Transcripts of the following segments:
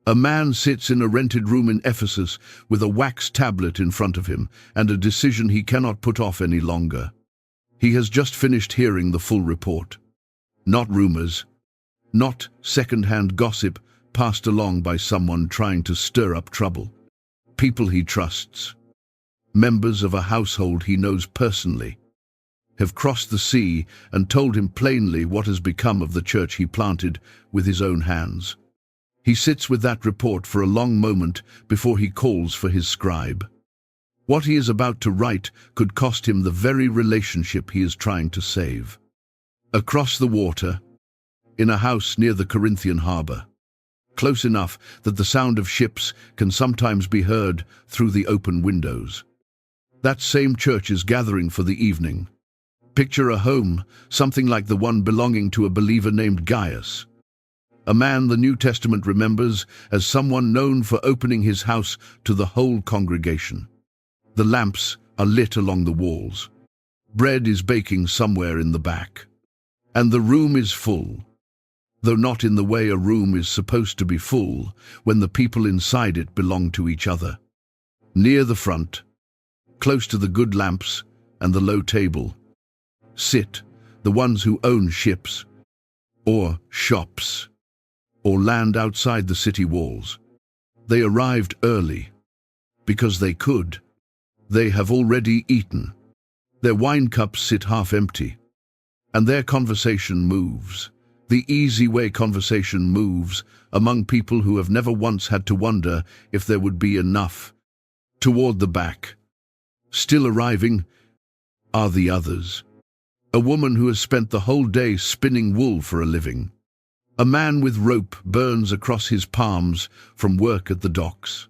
A man sits in a rented room in Ephesus with a wax tablet in front of him and a decision he cannot put off any longer. He has just finished hearing the full report. Not rumors, not second-hand gossip passed along by someone trying to stir up trouble. People he trusts, members of a household he knows personally, have crossed the sea and told him plainly what has become of the church he planted with his own hands. He sits with that report for a long moment before he calls for his scribe. What he is about to write could cost him the very relationship he is trying to save. Across the water, in a house near the Corinthian harbor, close enough that the sound of ships can sometimes be heard through the open windows. That same church is gathering for the evening. Picture a home, something like the one belonging to a believer named Gaius, a man the New Testament remembers as someone known for opening his house to the whole congregation. The lamps are lit along the walls. Bread is baking somewhere in the back. And the room is full, though not in the way a room is supposed to be full when the people inside it belong to each other. Near the front, close to the good lamps and the low table, sit the ones who own ships, or shops, or land outside the city walls. They arrived early, because they could. They have already eaten. Their wine cups sit half empty, and their conversation moves. The easy way conversation moves among people who have never once had to wonder if there would be enough. Toward the back, still arriving, are the others. A woman who has spent the whole day spinning wool for a living. A man with rope burns across his palms from work at the docks.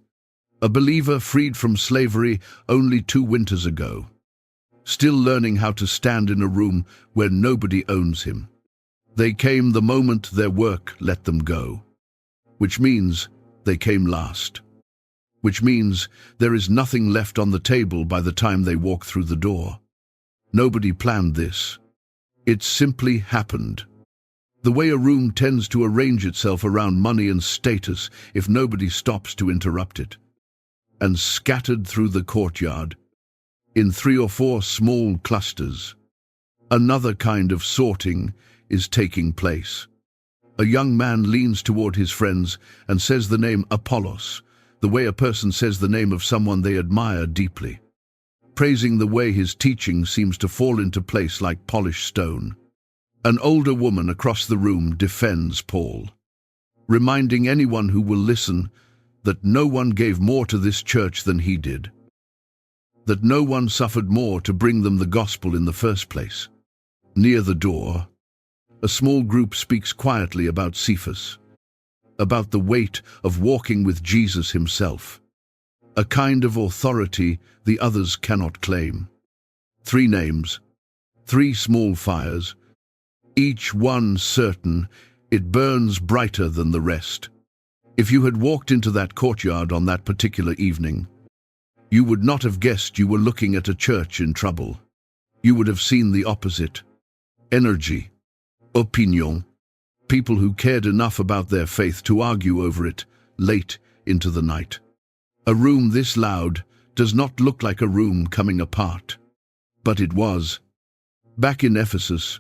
A believer freed from slavery only 2 winters ago, still learning how to stand in a room where nobody owns him. They came the moment their work let them go, which means they came last, which means there is nothing left on the table by the time they walk through the door. Nobody planned this. It simply happened. The way a room tends to arrange itself around money and status if nobody stops to interrupt it. And scattered through the courtyard, in 3 or 4 small clusters, another kind of sorting is taking place. A young man leans toward his friends and says the name Apollos, the way a person says the name of someone they admire deeply, praising the way his teaching seems to fall into place like polished stone. An older woman across the room defends Paul, reminding anyone who will listen that no one gave more to this church than he did, that no one suffered more to bring them the gospel in the first place. Near the door, a small group speaks quietly about Cephas, about the weight of walking with Jesus himself, a kind of authority the others cannot claim. 3 names, 3 small fires, each one certain it burns brighter than the rest. If you had walked into that courtyard on that particular evening, you would not have guessed you were looking at a church in trouble. You would have seen the opposite. Energy, opinion, people who cared enough about their faith to argue over it late into the night. A room this loud does not look like a room coming apart. But it was. Back in Ephesus,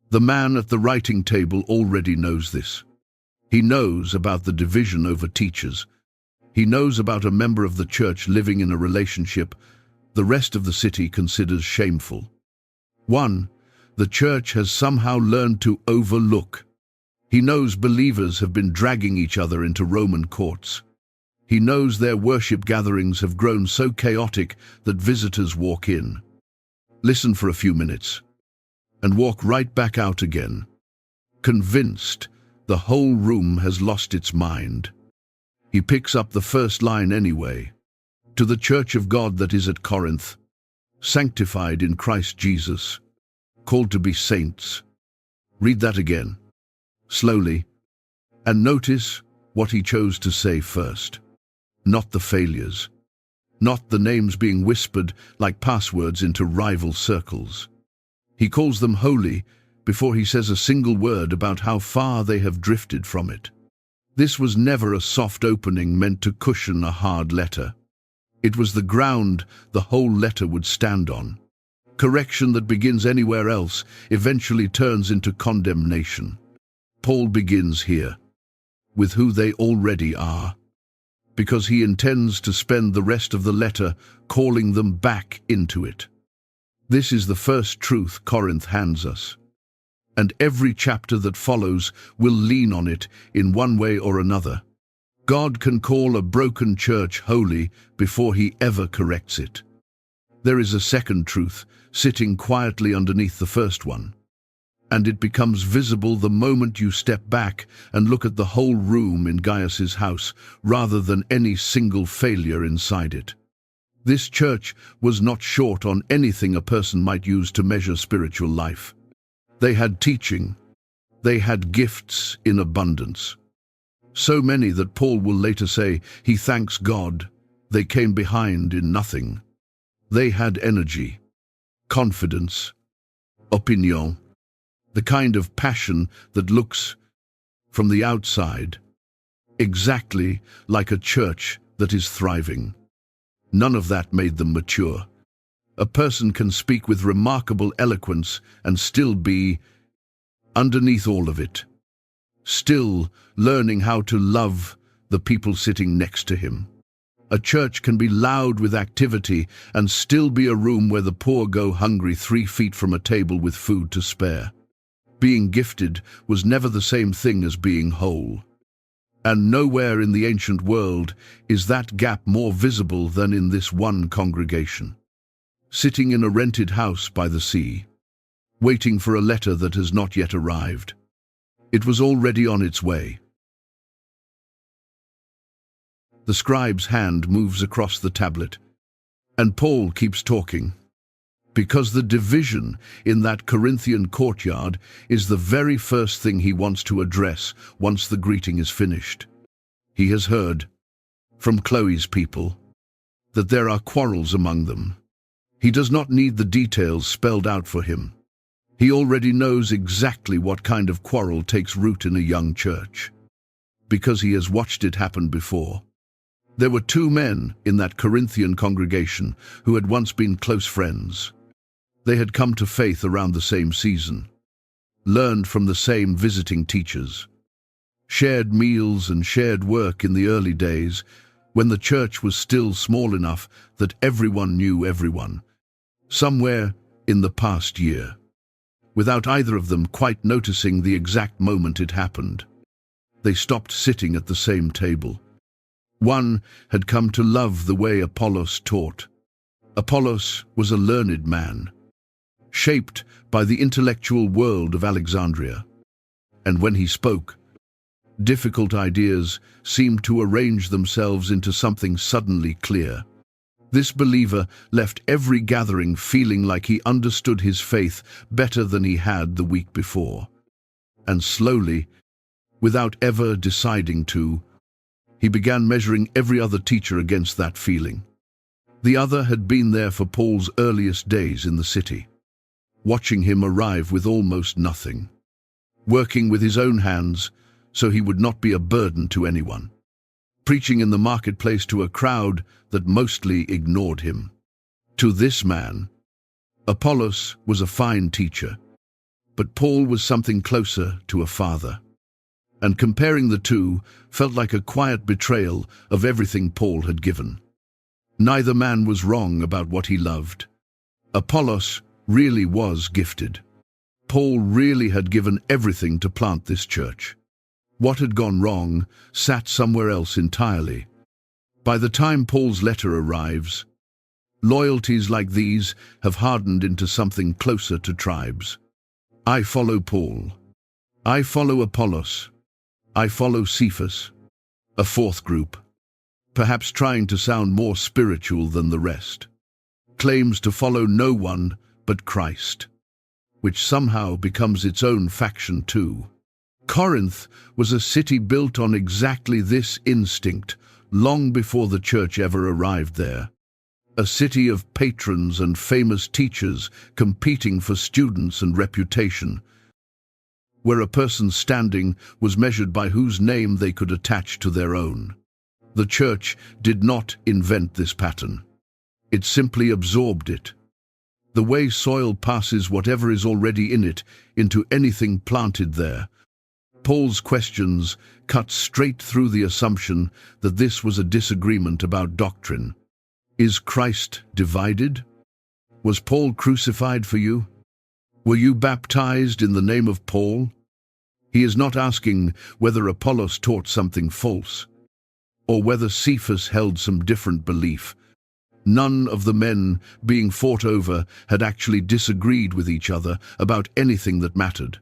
the man at the writing table already knows this. He knows about the division over teachers. He knows about a member of the church living in a relationship the rest of the city considers shameful. One, the church has somehow learned to overlook. He knows believers have been dragging each other into Roman courts. He knows their worship gatherings have grown so chaotic that visitors walk in, listen for a few minutes, and walk right back out again, convinced the whole room has lost its mind. He picks up the first line anyway. To the church of God that is at Corinth, sanctified in Christ Jesus, called to be saints. Read that again, slowly, and notice what he chose to say first. Not the failures, not the names being whispered like passwords into rival circles. He calls them holy before he says a single word about how far they have drifted from it. This was never a soft opening meant to cushion a hard letter. It was the ground the whole letter would stand on. Correction that begins anywhere else eventually turns into condemnation. Paul begins here, with who they already are, because he intends to spend the rest of the letter calling them back into it. This is the first truth Corinth hands us, and every chapter that follows will lean on it in one way or another. God can call a broken church holy before he ever corrects it. There is a second truth sitting quietly underneath the first one, and it becomes visible the moment you step back and look at the whole room in Gaius's house rather than any single failure inside it. This church was not short on anything a person might use to measure spiritual life. They had teaching. They had gifts in abundance. So many that Paul will later say he thanks God they came behind in nothing. They had energy, confidence, opinion, the kind of passion that looks, from the outside, exactly like a church that is thriving. None of that made them mature. A person can speak with remarkable eloquence and still be, underneath all of it, still learning how to love the people sitting next to him. A church can be loud with activity and still be a room where the poor go hungry 3 feet from a table with food to spare. Being gifted was never the same thing as being whole. And nowhere in the ancient world is that gap more visible than in this one congregation. Sitting in a rented house by the sea, waiting for a letter that has not yet arrived. It was already on its way. The scribe's hand moves across the tablet, and Paul keeps talking, because the division in that Corinthian courtyard is the very first thing he wants to address once the greeting is finished. He has heard, from Chloe's people, that there are quarrels among them. He does not need the details spelled out for him. He already knows exactly what kind of quarrel takes root in a young church, because he has watched it happen before. There were 2 men in that Corinthian congregation who had once been close friends. They had come to faith around the same season, learned from the same visiting teachers, shared meals and shared work in the early days when the church was still small enough that everyone knew everyone, somewhere in the past year, without either of them quite noticing the exact moment it happened. They stopped sitting at the same table. One had come to love the way Apollos taught. Apollos was a learned man, shaped by the intellectual world of Alexandria, and when he spoke, difficult ideas seemed to arrange themselves into something suddenly clear. This believer left every gathering feeling like he understood his faith better than he had the week before. And slowly, without ever deciding to, he began measuring every other teacher against that feeling. The other had been there for Paul's earliest days in the city, watching him arrive with almost nothing, working with his own hands so he would not be a burden to anyone, preaching in the marketplace to a crowd that mostly ignored him. To this man, Apollos was a fine teacher, but Paul was something closer to a father. And comparing the two felt like a quiet betrayal of everything Paul had given. Neither man was wrong about what he loved. Apollos really was gifted. Paul really had given everything to plant this church. What had gone wrong sat somewhere else entirely. By the time Paul's letter arrives, loyalties like these have hardened into something closer to tribes. I follow Paul. I follow Apollos. I follow Cephas, a 4th group, perhaps trying to sound more spiritual than the rest, claims to follow no one but Christ, which somehow becomes its own faction too. Corinth was a city built on exactly this instinct long before the church ever arrived there. A city of patrons and famous teachers competing for students and reputation. where a person's standing was measured by whose name they could attach to their own. The church did not invent this pattern. It simply absorbed it. The way soil passes whatever is already in it into anything planted there. Paul's questions cut straight through the assumption that this was a disagreement about doctrine. Is Christ divided? Was Paul crucified for you? Were you baptized in the name of Paul? He is not asking whether Apollos taught something false, or whether Cephas held some different belief. None of the men being fought over had actually disagreed with each other about anything that mattered.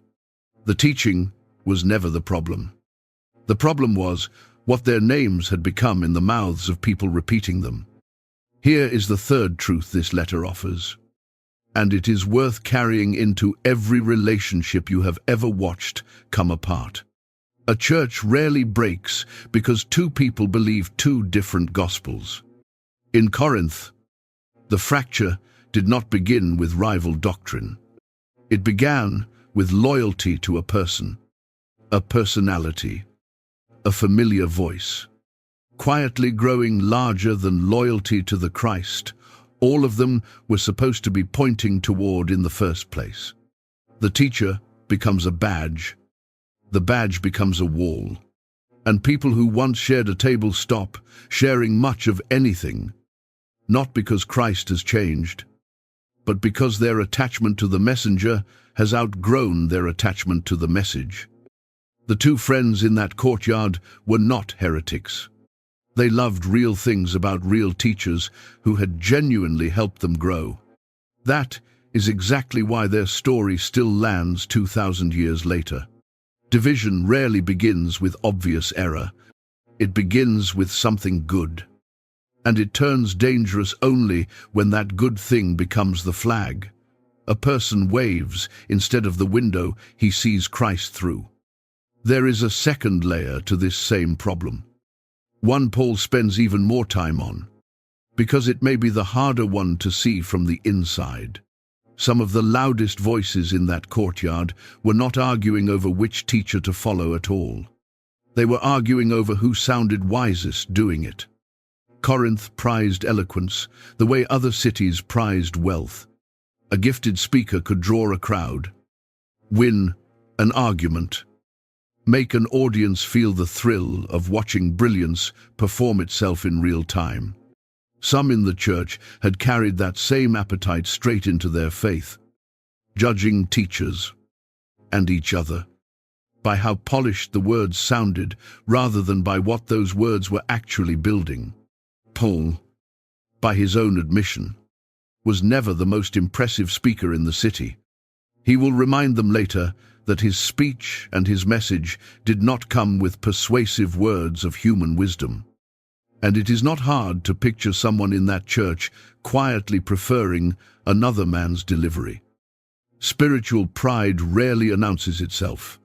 The teaching was never the problem. The problem was what their names had become in the mouths of people repeating them. Here is the third truth this letter offers, and it is worth carrying into every relationship you have ever watched come apart. A church rarely breaks because two people believe two different gospels. In Corinth, the fracture did not begin with rival doctrine. It began with loyalty to a person, a personality, a familiar voice. Quietly growing larger than loyalty to the Christ, all of them were supposed to be pointing toward in the first place. The teacher becomes a badge. The badge becomes a wall. And people who once shared a table stop sharing much of anything, not because Christ has changed, but because their attachment to the messenger has outgrown their attachment to the message. The two friends in that courtyard were not heretics. They loved real things about real teachers who had genuinely helped them grow. That is exactly why their story still lands 2,000 years later. Division rarely begins with obvious error. It begins with something good. And it turns dangerous only when that good thing becomes the flag. A person waves instead of the window he sees Christ through. There is a second layer to this same problem. One Paul spends even more time on, because it may be the harder one to see from the inside. Some of the loudest voices in that courtyard were not arguing over which teacher to follow at all. They were arguing over who sounded wisest doing it. Corinth prized eloquence the way other cities prized wealth. A gifted speaker could draw a crowd, win an argument, make an audience feel the thrill of watching brilliance perform itself in real time. Some in the church had carried that same appetite straight into their faith, judging teachers and each other by how polished the words sounded rather than by what those words were actually building. Paul, by his own admission, was never the most impressive speaker in the city. He will remind them later that his speech and his message did not come with persuasive words of human wisdom. And it is not hard to picture someone in that church quietly preferring another man's delivery. Spiritual pride rarely announces itself.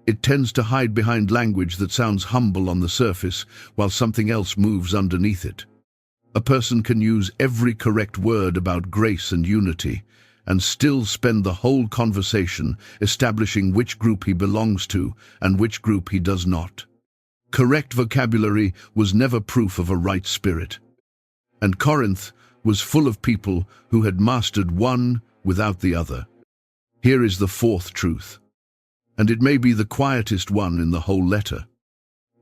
It tends to hide behind language that sounds humble on the surface while something else moves underneath it. A person can use every correct word about grace and unity and still spend the whole conversation establishing which group he belongs to and which group he does not. Correct vocabulary was never proof of a right spirit. And Corinth was full of people who had mastered one without the other. Here is the fourth truth, and it may be the quietest one in the whole letter.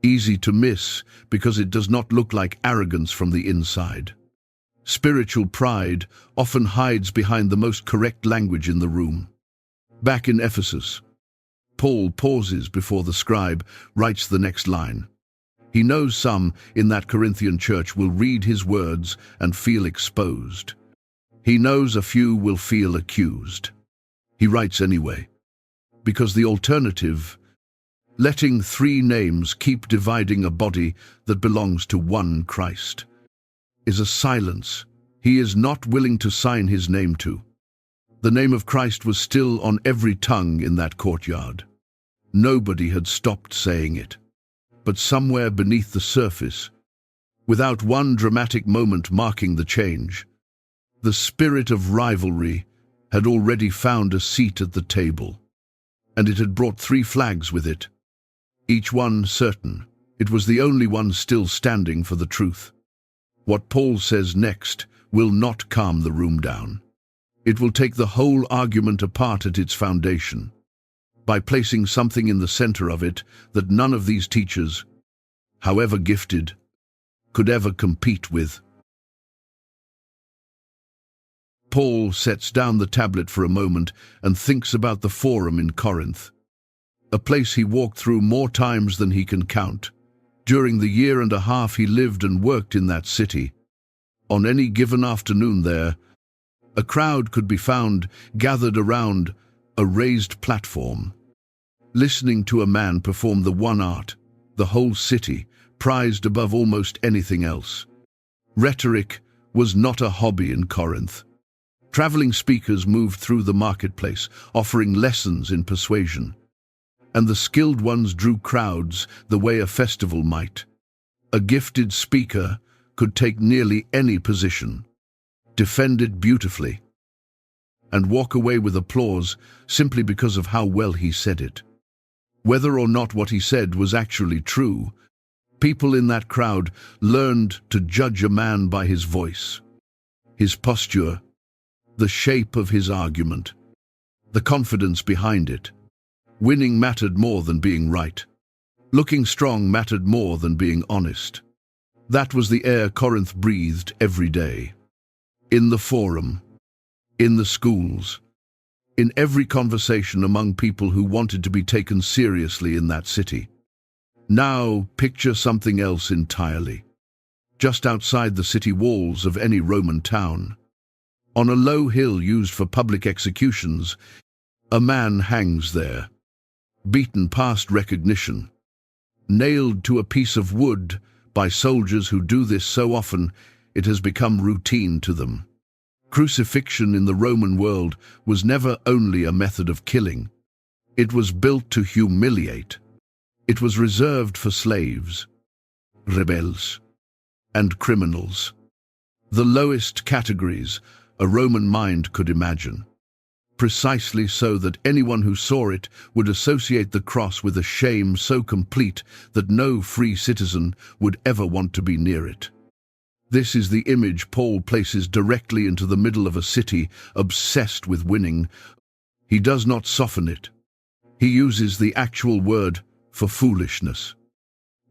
Easy to miss because it does not look like arrogance from the inside. Spiritual pride often hides behind the most correct language in the room. Back in Ephesus, Paul pauses before the scribe writes the next line. He knows some in that Corinthian church will read his words and feel exposed. He knows a few will feel accused. He writes anyway, because the alternative, letting three names keep dividing a body that belongs to one Christ, is a silence he is not willing to sign his name to. The name of Christ was still on every tongue in that courtyard. Nobody had stopped saying it. But somewhere beneath the surface, without one dramatic moment marking the change, the spirit of rivalry had already found a seat at the table. and it had brought 3 flags with it, each one certain. It was the only one still standing for the truth. What Paul says next will not calm the room down. It will take the whole argument apart at its foundation, by placing something in the center of it that none of these teachers, however gifted, could ever compete with. Paul sets down the tablet for a moment and thinks about the forum in Corinth, a place he walked through more times than he can count. During the 1.5 years he lived and worked in that city. On any given afternoon there, a crowd could be found gathered around a raised platform, listening to a man perform the one art the whole city prized above almost anything else. Rhetoric was not a hobby in Corinth. Traveling speakers moved through the marketplace, offering lessons in persuasion, and the skilled ones drew crowds the way a festival might. A gifted speaker could take nearly any position, defend it beautifully, and walk away with applause simply because of how well he said it. Whether or not what he said was actually true, people in that crowd learned to judge a man by his voice, his posture, the shape of his argument, the confidence behind it. Winning mattered more than being right. Looking strong mattered more than being honest. That was the air Corinth breathed every day. In the forum, in the schools, in every conversation among people who wanted to be taken seriously in that city. Now picture something else entirely. Just outside the city walls of any Roman town, on a low hill used for public executions, a man hangs there, beaten past recognition, nailed to a piece of wood by soldiers who do this so often it has become routine to them. Crucifixion in the Roman world was never only a method of killing. It was built to humiliate. It was reserved for slaves, rebels, and criminals, the lowest categories a Roman mind could imagine. Precisely so that anyone who saw it would associate the cross with a shame so complete that no free citizen would ever want to be near it. This is the image Paul places directly into the middle of a city obsessed with winning. He does not soften it. He uses the actual word for foolishness,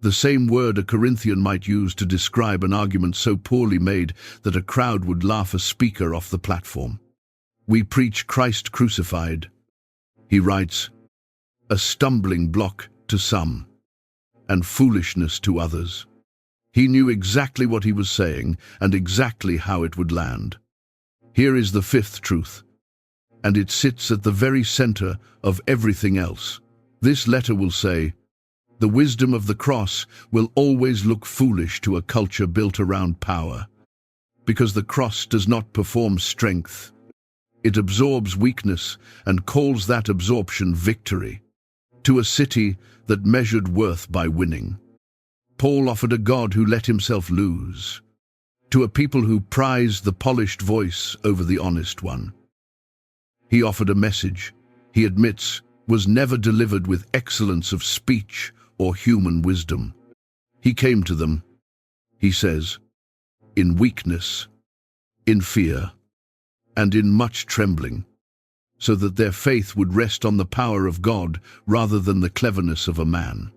the same word a Corinthian might use to describe an argument so poorly made that a crowd would laugh a speaker off the platform. We preach Christ crucified, he writes, a stumbling block to some, and foolishness to others. He knew exactly what he was saying and exactly how it would land. Here is the 5th truth, and it sits at the very center of everything else. This letter will say, the wisdom of the cross will always look foolish to a culture built around power, because the cross does not perform strength. It absorbs weakness and calls that absorption victory. To a city that measured worth by winning, Paul offered a God who let himself lose. To a people who prized the polished voice over the honest one, he offered a message, he admits, was never delivered with excellence of speech or human wisdom. He came to them, he says, in weakness, in fear, and in much trembling, so that their faith would rest on the power of God rather than the cleverness of a man.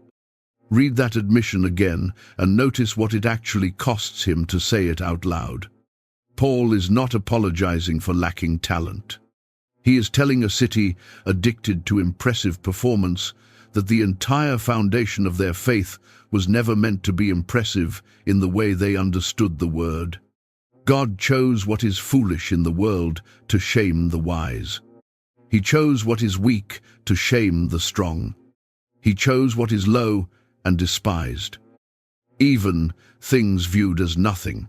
Read that admission again and notice what it actually costs him to say it out loud. Paul is not apologizing for lacking talent. He is telling a city addicted to impressive performance that the entire foundation of their faith was never meant to be impressive in the way they understood the word. God chose what is foolish in the world to shame the wise. He chose what is weak to shame the strong. He chose what is low and despised, even things viewed as nothing,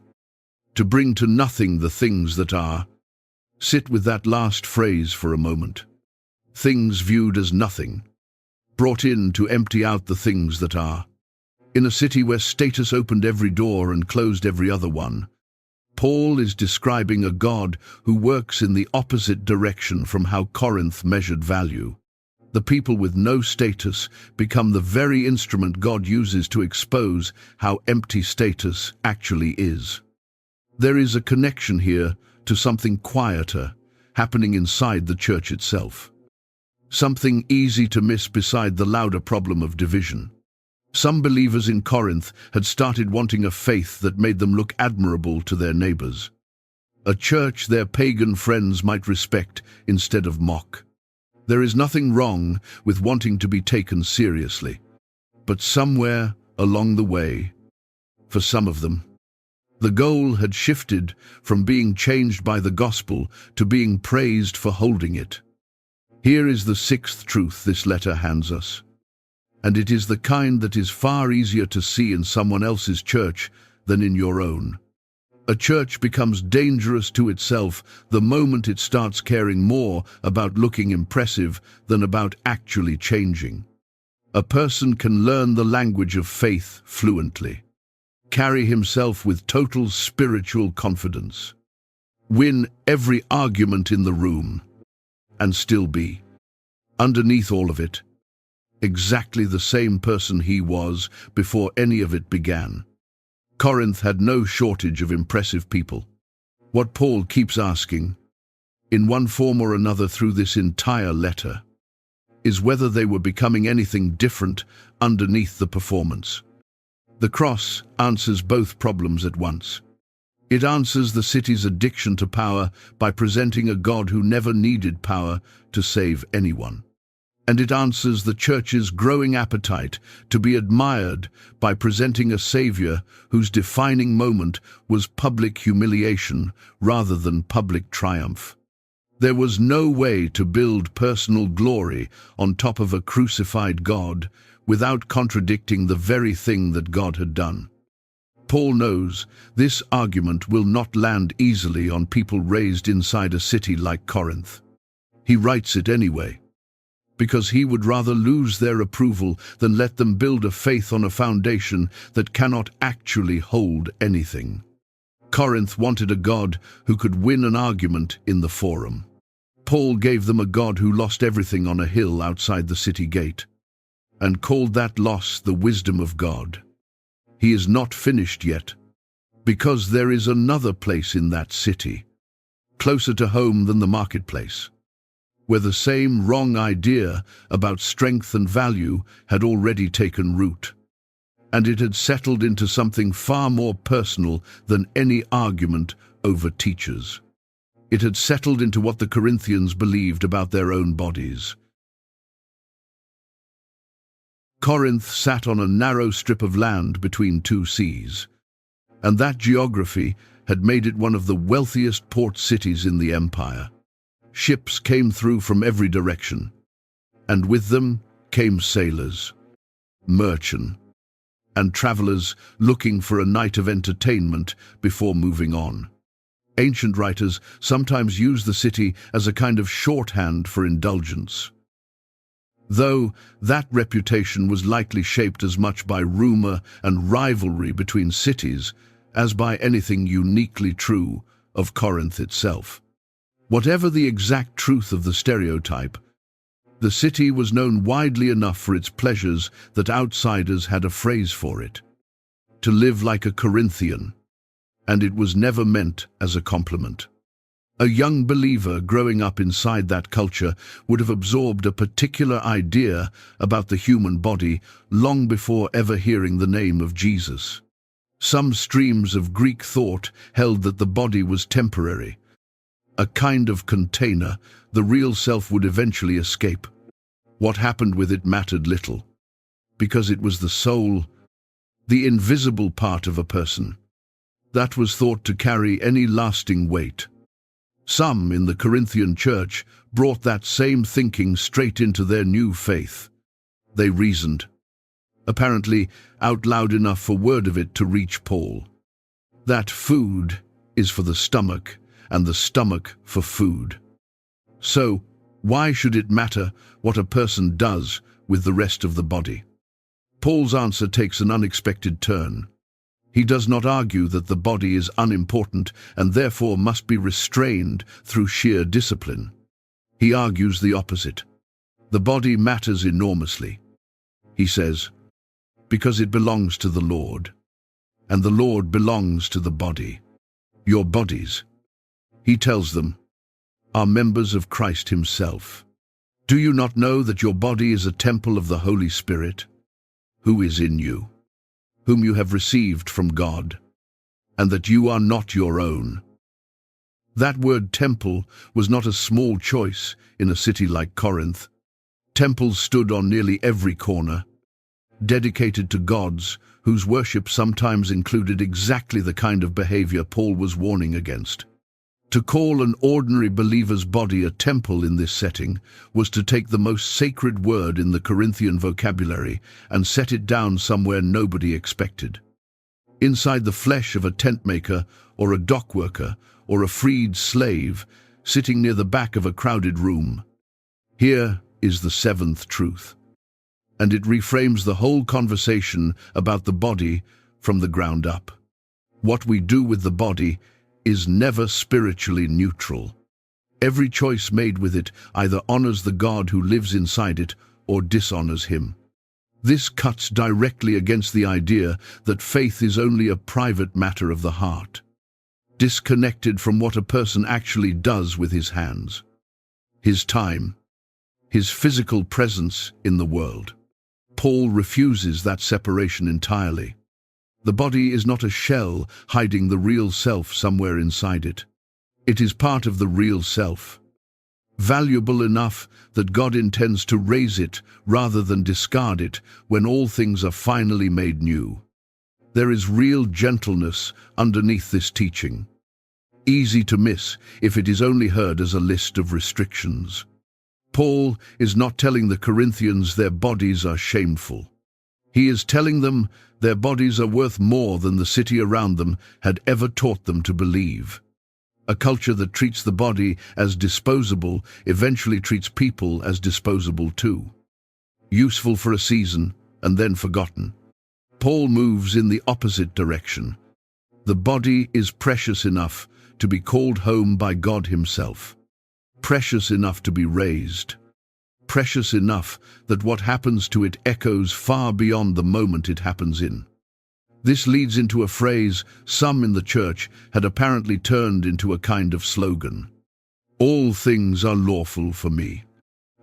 to bring to nothing the things that are. Sit with that last phrase for a moment. Things viewed as nothing, brought in to empty out the things that are. In a city where status opened every door and closed every other one, Paul is describing a God who works in the opposite direction from how Corinth measured value. The people with no status become the very instrument God uses to expose how empty status actually is. There is a connection here to something quieter happening inside the church itself. Something easy to miss beside the louder problem of division. Some believers in Corinth had started wanting a faith that made them look admirable to their neighbors. A church their pagan friends might respect instead of mock. There is nothing wrong with wanting to be taken seriously. But somewhere along the way, for some of them, the goal had shifted from being changed by the gospel to being praised for holding it. Here is the sixth truth this letter hands us. And it is the kind that is far easier to see in someone else's church than in your own. A church becomes dangerous to itself the moment it starts caring more about looking impressive than about actually changing. A person can learn the language of faith fluently, carry himself with total spiritual confidence, win every argument in the room, and still be, underneath all of it, exactly the same person he was before any of it began. Corinth had no shortage of impressive people. What Paul keeps asking, in one form or another through this entire letter, is whether they were becoming anything different underneath the performance. The cross answers both problems at once. It answers the city's addiction to power by presenting a God who never needed power to save anyone. And it answers the church's growing appetite to be admired by presenting a Savior whose defining moment was public humiliation rather than public triumph. There was no way to build personal glory on top of a crucified God without contradicting the very thing that God had done. Paul knows this argument will not land easily on people raised inside a city like Corinth. He writes it anyway, because he would rather lose their approval than let them build a faith on a foundation that cannot actually hold anything. Corinth wanted a God who could win an argument in the forum. Paul gave them a God who lost everything on a hill outside the city gate, and called that loss the wisdom of God. He is not finished yet, because there is another place in that city, closer to home than the marketplace, where the same wrong idea about strength and value had already taken root, and it had settled into something far more personal than any argument over teachers. It had settled into what the Corinthians believed about their own bodies. Corinth sat on a narrow strip of land between two seas, and that geography had made it one of the wealthiest port cities in the empire. Ships came through from every direction, and with them came sailors, merchants, and travelers looking for a night of entertainment before moving on. Ancient writers sometimes used the city as a kind of shorthand for indulgence, though that reputation was likely shaped as much by rumor and rivalry between cities as by anything uniquely true of Corinth itself. Whatever the exact truth of the stereotype, the city was known widely enough for its pleasures that outsiders had a phrase for it: to live like a Corinthian, and it was never meant as a compliment. A young believer growing up inside that culture would have absorbed a particular idea about the human body long before ever hearing the name of Jesus. Some streams of Greek thought held that the body was temporary, a kind of container the real self would eventually escape. What happened with it mattered little, because it was the soul, the invisible part of a person, that was thought to carry any lasting weight. Some in the Corinthian church brought that same thinking straight into their new faith. They reasoned, apparently out loud enough for word of it to reach Paul, that food is for the stomach and the stomach for food. So, why should it matter what a person does with the rest of the body? Paul's answer takes an unexpected turn. He does not argue that the body is unimportant and therefore must be restrained through sheer discipline. He argues the opposite. The body matters enormously, he says, because it belongs to the Lord, and the Lord belongs to the body. Your bodies, he tells them, are members of Christ himself. Do you not know that your body is a temple of the Holy Spirit, who is in you, whom you have received from God, and that you are not your own? That word temple was not a small choice in a city like Corinth. Temples stood on nearly every corner, dedicated to gods whose worship sometimes included exactly the kind of behavior Paul was warning against. To call an ordinary believer's body a temple in this setting was to take the most sacred word in the Corinthian vocabulary and set it down somewhere nobody expected. Inside the flesh of a tent maker or a dock worker or a freed slave sitting near the back of a crowded room. Here is the seventh truth, and it reframes the whole conversation about the body from the ground up. What we do with the body is never spiritually neutral. Every choice made with it either honors the God who lives inside it or dishonors him. This cuts directly against the idea that faith is only a private matter of the heart, disconnected from what a person actually does with his hands, his time, his physical presence in the world. Paul refuses that separation entirely. The body is not a shell hiding the real self somewhere inside it. It is part of the real self, valuable enough that God intends to raise it rather than discard it when all things are finally made new. There is real gentleness underneath this teaching, easy to miss if it is only heard as a list of restrictions. Paul is not telling the Corinthians their bodies are shameful. He is telling them their bodies are worth more than the city around them had ever taught them to believe. A culture that treats the body as disposable eventually treats people as disposable too. Useful for a season and then forgotten. Paul moves in the opposite direction. The body is precious enough to be called home by God himself. Precious enough to be raised. Precious enough that what happens to it echoes far beyond the moment it happens in. This leads into a phrase some in the church had apparently turned into a kind of slogan. All things are lawful for me.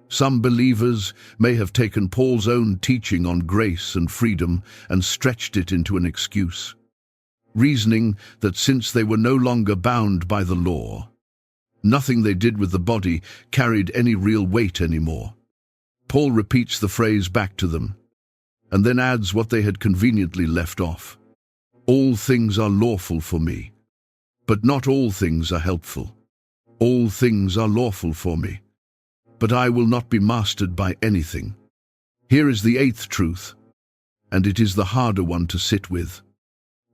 Some believers may have taken Paul's own teaching on grace and freedom and stretched it into an excuse, reasoning that since they were no longer bound by the law, nothing they did with the body carried any real weight anymore. Paul repeats the phrase back to them, and then adds what they had conveniently left off. All things are lawful for me, but not all things are helpful. All things are lawful for me, but I will not be mastered by anything. Here is the eighth truth, and it is the harder one to sit with,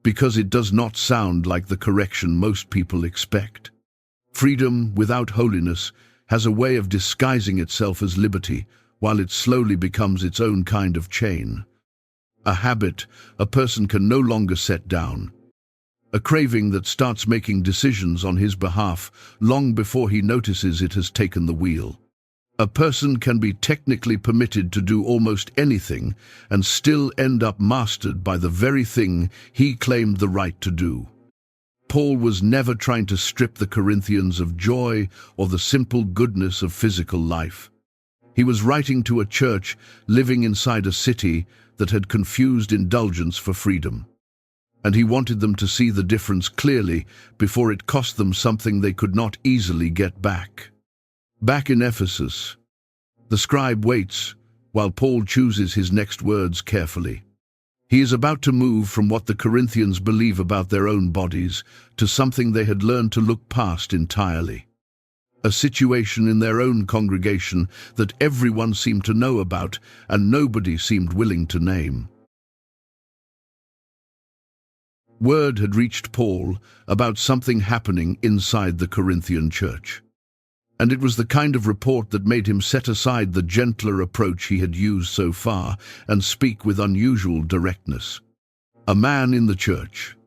because it does not sound like the correction most people expect. Freedom without holiness has a way of disguising itself as liberty, while it slowly becomes its own kind of chain. A habit a person can no longer set down. A craving that starts making decisions on his behalf long before he notices it has taken the wheel. A person can be technically permitted to do almost anything and still end up mastered by the very thing he claimed the right to do. Paul was never trying to strip the Corinthians of joy or the simple goodness of physical life. He was writing to a church living inside a city that had confused indulgence for freedom. And he wanted them to see the difference clearly before it cost them something they could not easily get back. Back in Ephesus, the scribe waits while Paul chooses his next words carefully. He is about to move from what the Corinthians believe about their own bodies to something they had learned to look past entirely. A situation in their own congregation that everyone seemed to know about and nobody seemed willing to name. Word had reached Paul about something happening inside the Corinthian church. And it was the kind of report that made him set aside the gentler approach he had used so far and speak with unusual directness. A man in the church,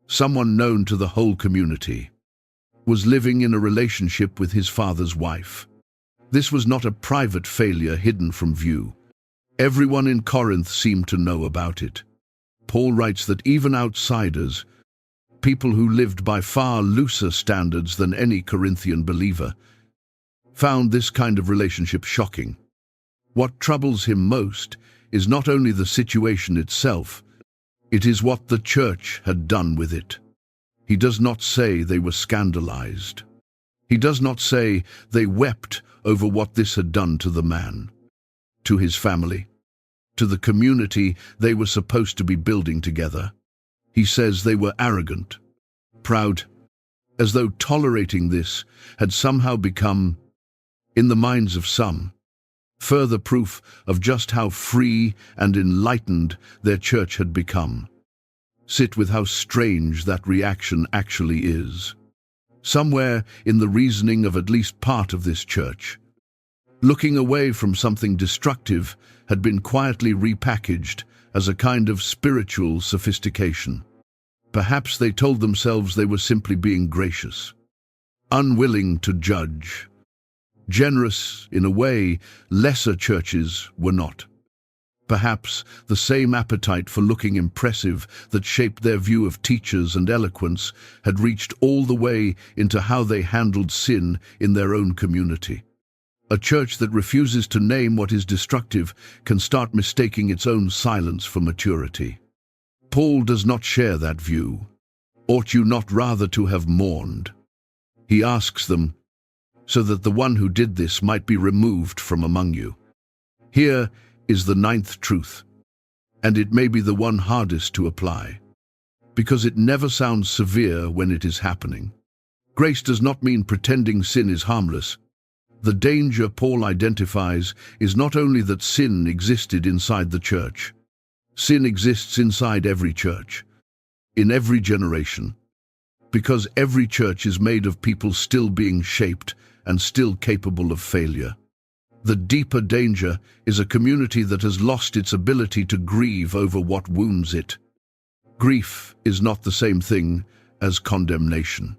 someone known to the whole community, was living in a relationship with his father's wife. This was not a private failure hidden from view. Everyone in Corinth seemed to know about it. Paul writes that even outsiders, people who lived by far looser standards than any Corinthian believer, found this kind of relationship shocking. What troubles him most is not only the situation itself, it is what the church had done with it. He does not say they were scandalized. He does not say they wept over what this had done to the man, to his family, to the community they were supposed to be building together. He says they were arrogant, proud, as though tolerating this had somehow become, in the minds of some, further proof of just how free and enlightened their church had become. Sit with how strange that reaction actually is. Somewhere in the reasoning of at least part of this church, looking away from something destructive had been quietly repackaged as a kind of spiritual sophistication. Perhaps they told themselves they were simply being gracious, unwilling to judge, generous in a way lesser churches were not. Perhaps the same appetite for looking impressive that shaped their view of teachers and eloquence had reached all the way into how they handled sin in their own community. A church that refuses to name what is destructive can start mistaking its own silence for maturity. Paul does not share that view. Ought you not rather to have mourned? He asks them, so that the one who did this might be removed from among you. Here is the ninth truth, and it may be the one hardest to apply, because it never sounds severe when it is happening. Grace does not mean pretending sin is harmless. The danger Paul identifies is not only that sin existed inside the church. Sin exists inside every church, in every generation, because every church is made of people still being shaped and still capable of failure. The deeper danger is a community that has lost its ability to grieve over what wounds it. Grief is not the same thing as condemnation.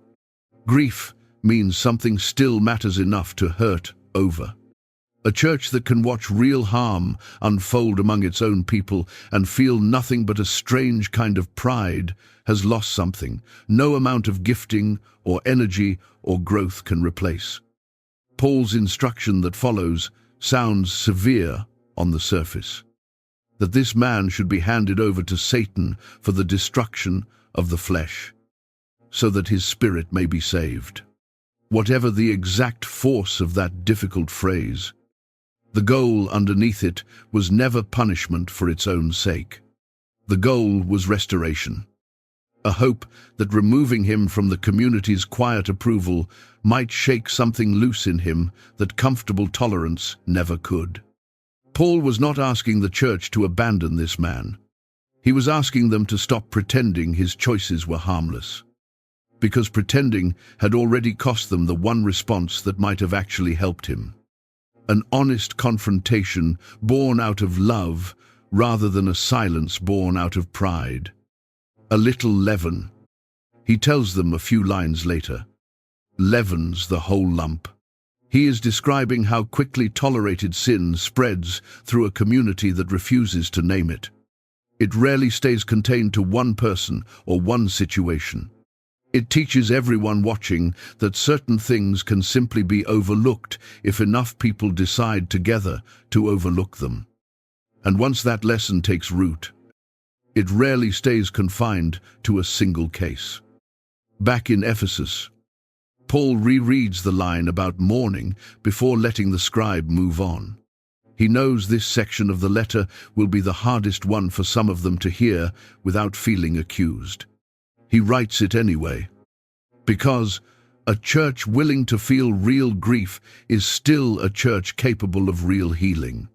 Grief means something still matters enough to hurt over. A church that can watch real harm unfold among its own people and feel nothing but a strange kind of pride has lost something no amount of gifting or energy or growth can replace. Paul's instruction that follows sounds severe on the surface, that this man should be handed over to Satan for the destruction of the flesh, so that his spirit may be saved. Whatever the exact force of that difficult phrase, the goal underneath it was never punishment for its own sake. The goal was restoration. A hope that removing him from the community's quiet approval might shake something loose in him that comfortable tolerance never could. Paul was not asking the church to abandon this man. He was asking them to stop pretending his choices were harmless, because pretending had already cost them the one response that might have actually helped him. An honest confrontation born out of love rather than a silence born out of pride. A little leaven, he tells them a few lines later, leavens the whole lump. He is describing how quickly tolerated sin spreads through a community that refuses to name it. It rarely stays contained to one person or one situation. It teaches everyone watching that certain things can simply be overlooked if enough people decide together to overlook them. And once that lesson takes root, it rarely stays confined to a single case. Back in Ephesus, Paul rereads the line about mourning before letting the scribe move on. He knows this section of the letter will be the hardest one for some of them to hear without feeling accused. He writes it anyway, because a church willing to feel real grief is still a church capable of real healing.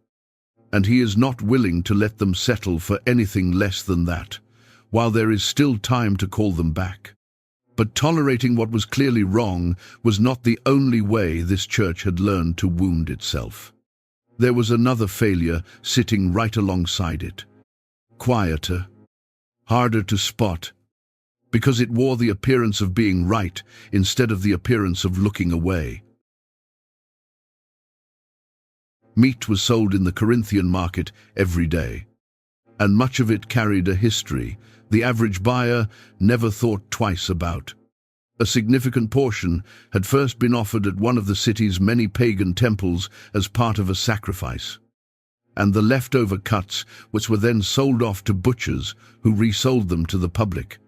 And he is not willing to let them settle for anything less than that, while there is still time to call them back. But tolerating what was clearly wrong was not the only way this church had learned to wound itself. There was another failure sitting right alongside it, quieter, harder to spot, because it wore the appearance of being right instead of the appearance of looking away. Meat was sold in the Corinthian market every day, and much of it carried a history the average buyer never thought twice about. A significant portion had first been offered at one of the city's many pagan temples as part of a sacrifice, and the leftover cuts which were then sold off to butchers who resold them to the public.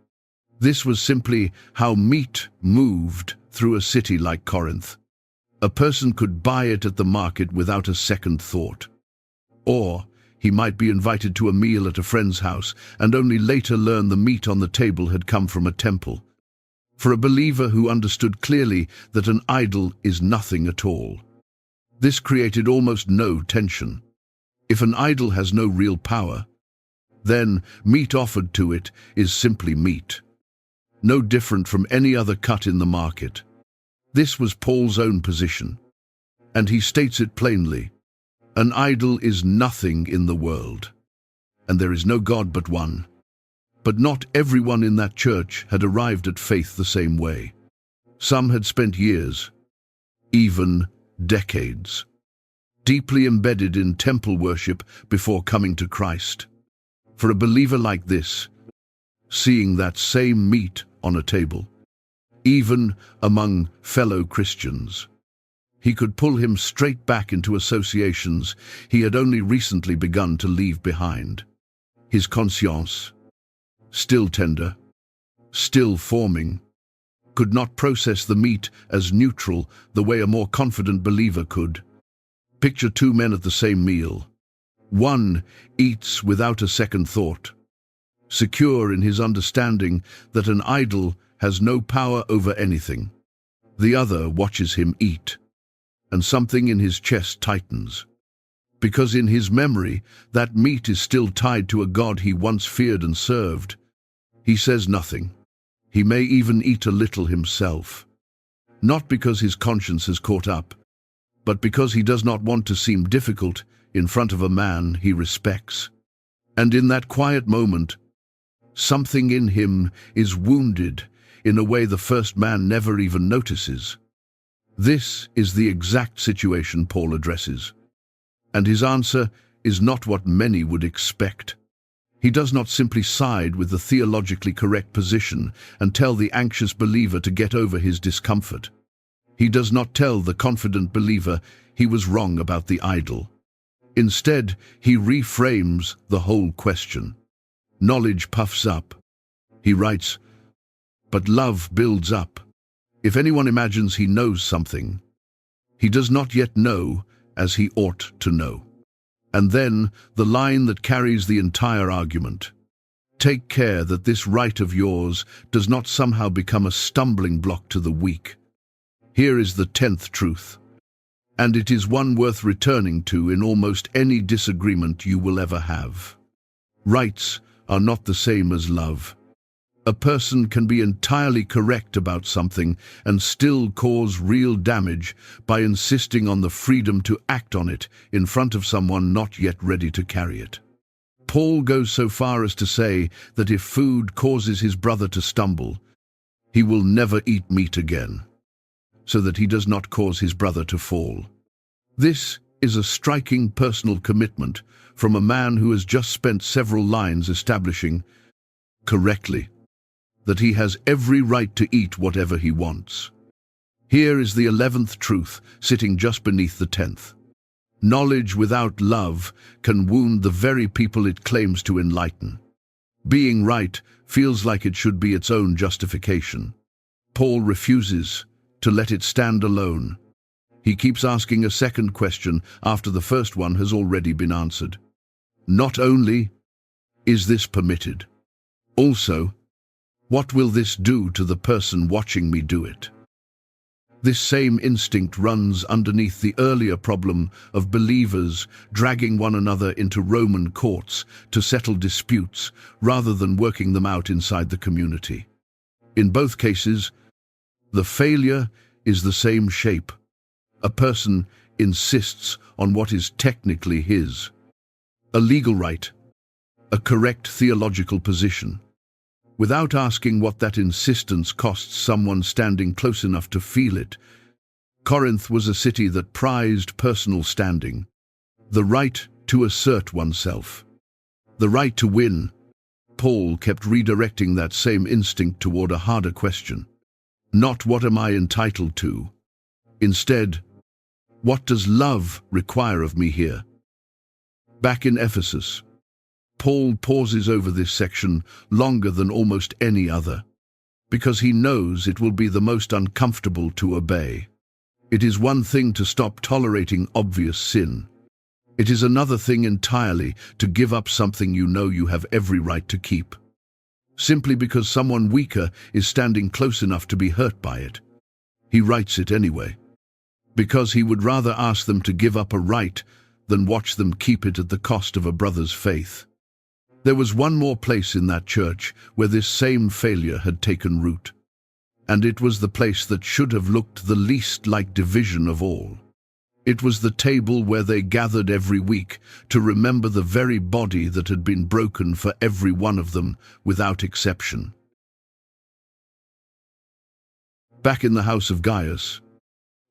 This was simply how meat moved through a city like Corinth. A person could buy it at the market without a second thought. Or he might be invited to a meal at a friend's house and only later learn the meat on the table had come from a temple. For a believer who understood clearly that an idol is nothing at all, this created almost no tension. If an idol has no real power, then meat offered to it is simply meat, no different from any other cut in the market. This was Paul's own position, and he states it plainly. An idol is nothing in the world, and there is no God but one. But not everyone in that church had arrived at faith the same way. Some had spent years, even decades, deeply embedded in temple worship before coming to Christ. For a believer like this, seeing that same meat on a table, even among fellow Christians, he could pull him straight back into associations he had only recently begun to leave behind. His conscience, still tender, still forming, could not process the meat as neutral the way a more confident believer could. Picture two men at the same meal. One eats without a second thought, secure in his understanding that an idol has no power over anything. The other watches him eat, and something in his chest tightens, because in his memory that meat is still tied to a God he once feared and served. He says nothing. He may even eat a little himself, not because his conscience has caught up, but because he does not want to seem difficult in front of a man he respects. And in that quiet moment, something in him is wounded in a way the first man never even notices. This is the exact situation Paul addresses, and his answer is not what many would expect. He does not simply side with the theologically correct position and tell the anxious believer to get over his discomfort. He does not tell the confident believer he was wrong about the idol. Instead, he reframes the whole question. Knowledge puffs up, he writes, but love builds up. If anyone imagines he knows something, he does not yet know as he ought to know. And then the line that carries the entire argument. Take care that this right of yours does not somehow become a stumbling block to the weak. Here is the 10th truth, and it is one worth returning to in almost any disagreement you will ever have. Rights are not the same as love. A person can be entirely correct about something and still cause real damage by insisting on the freedom to act on it in front of someone not yet ready to carry it. Paul goes so far as to say that if food causes his brother to stumble, he will never eat meat again, so that he does not cause his brother to fall. This is a striking personal commitment from a man who has just spent several lines establishing, correctly, that he has every right to eat whatever he wants. Here is the 11th truth, sitting just beneath the 10th. Knowledge without love can wound the very people it claims to enlighten. Being right feels like it should be its own justification. Paul refuses to let it stand alone. He keeps asking a second question after the first one has already been answered. Not only is this permitted, also, what will this do to the person watching me do it? This same instinct runs underneath the earlier problem of believers dragging one another into Roman courts to settle disputes rather than working them out inside the community. In both cases, the failure is the same shape. A person insists on what is technically his. A legal right, a correct theological position, without asking what that insistence costs someone standing close enough to feel it. Corinth was a city that prized personal standing. The right to assert oneself. The right to win. Paul kept redirecting that same instinct toward a harder question. Not what am I entitled to? Instead, what does love require of me here? Back in Ephesus, Paul pauses over this section longer than almost any other, because he knows it will be the most uncomfortable to obey. It is one thing to stop tolerating obvious sin. It is another thing entirely to give up something you know you have every right to keep, simply because someone weaker is standing close enough to be hurt by it. He writes it anyway, because he would rather ask them to give up a right than watch them keep it at the cost of a brother's faith. There was one more place in that church where this same failure had taken root, and it was the place that should have looked the least like division of all. It was the table where they gathered every week to remember the very body that had been broken for every one of them, without exception. Back in the house of Gaius,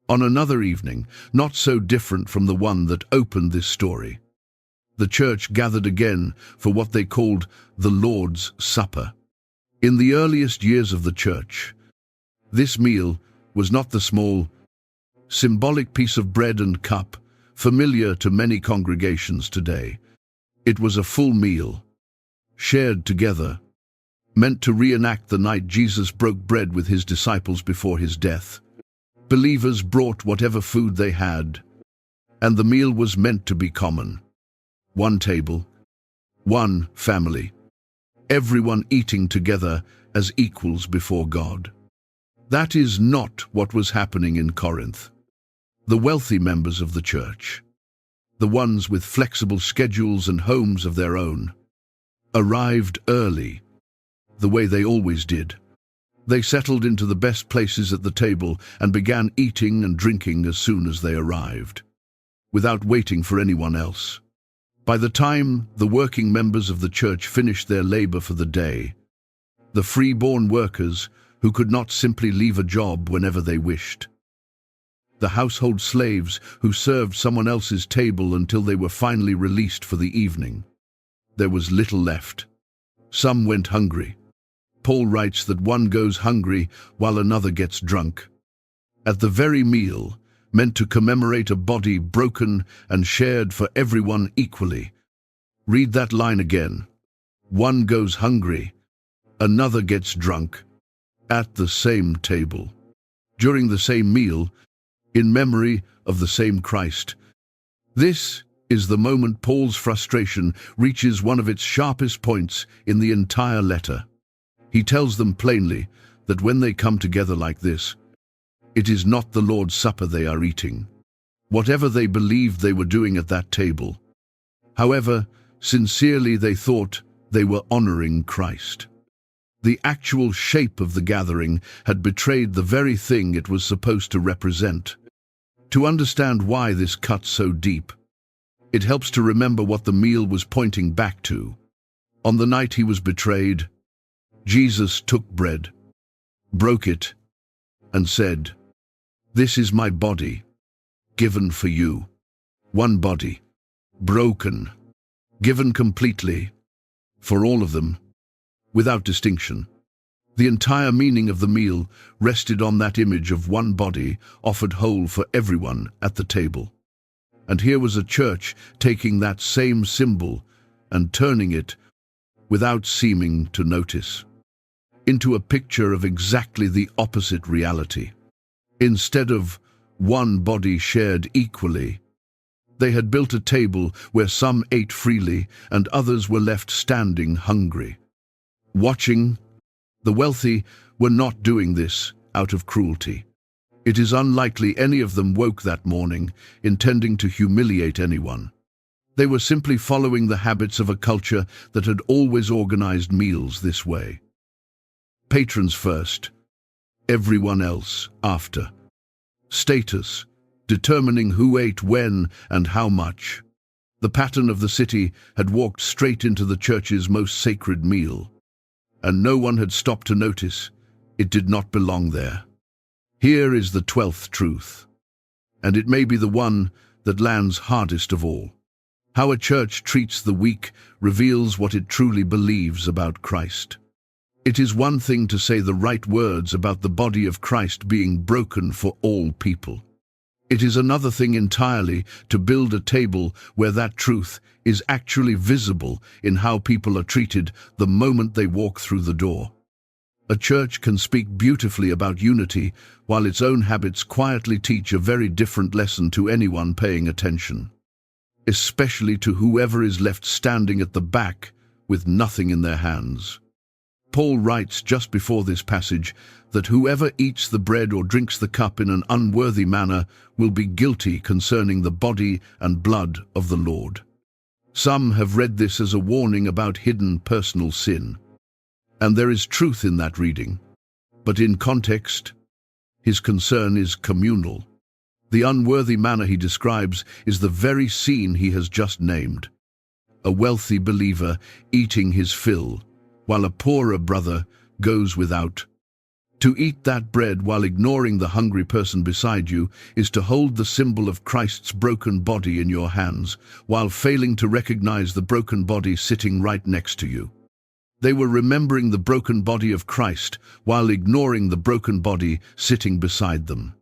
on another evening, not so different from the one that opened this story, the church gathered again for what they called the Lord's Supper. In the earliest years of the church, this meal was not the small, symbolic piece of bread and cup familiar to many congregations today. It was a full meal, shared together, meant to reenact the night Jesus broke bread with his disciples before his death. Believers brought whatever food they had, and the meal was meant to be common. One table, one family, everyone eating together as equals before God. That is not what was happening in Corinth. The wealthy members of the church, the ones with flexible schedules and homes of their own, arrived early, the way they always did. They settled into the best places at the table and began eating and drinking as soon as they arrived, without waiting for anyone else. By the time the working members of the church finished their labor for the day, the free-born workers who could not simply leave a job whenever they wished, the household slaves who served someone else's table until they were finally released for the evening, there was little left. Some went hungry. Paul writes that one goes hungry while another gets drunk. At the very meal, meant to commemorate a body broken and shared for everyone equally. Read that line again. One goes hungry, another gets drunk, at the same table, during the same meal, in memory of the same Christ. This is the moment Paul's frustration reaches one of its sharpest points in the entire letter. He tells them plainly that when they come together like this, it is not the Lord's Supper they are eating, whatever they believed they were doing at that table. However sincerely they thought they were honoring Christ. The actual shape of the gathering had betrayed the very thing it was supposed to represent. To understand why this cuts so deep, it helps to remember what the meal was pointing back to. On the night he was betrayed, Jesus took bread, broke it, and said, "This is my body, given for you." One body, broken, given completely, for all of them, without distinction. The entire meaning of the meal rested on that image of one body offered whole for everyone at the table. And here was a church taking that same symbol and turning it, without seeming to notice, into a picture of exactly the opposite reality. Instead of one body shared equally, they had built a table where some ate freely and others were left standing hungry. Watching, the wealthy were not doing this out of cruelty. It is unlikely any of them woke that morning intending to humiliate anyone. They were simply following the habits of a culture that had always organized meals this way. Patrons first, everyone else after. Status, determining who ate when and how much. The pattern of the city had walked straight into the church's most sacred meal, and no one had stopped to notice it did not belong there. Here is the 12th truth, and it may be the one that lands hardest of all. How a church treats the weak reveals what it truly believes about Christ. It is one thing to say the right words about the body of Christ being broken for all people. It is another thing entirely to build a table where that truth is actually visible in how people are treated the moment they walk through the door. A church can speak beautifully about unity while its own habits quietly teach a very different lesson to anyone paying attention, especially to whoever is left standing at the back with nothing in their hands. Paul writes just before this passage that whoever eats the bread or drinks the cup in an unworthy manner will be guilty concerning the body and blood of the Lord. Some have read this as a warning about hidden personal sin, and there is truth in that reading. But in context, his concern is communal. The unworthy manner he describes is the very scene he has just named. A wealthy believer eating his fill, while a poorer brother goes without. To eat that bread while ignoring the hungry person beside you is to hold the symbol of Christ's broken body in your hands, while failing to recognize the broken body sitting right next to you. They were remembering the broken body of Christ while ignoring the broken body sitting beside them.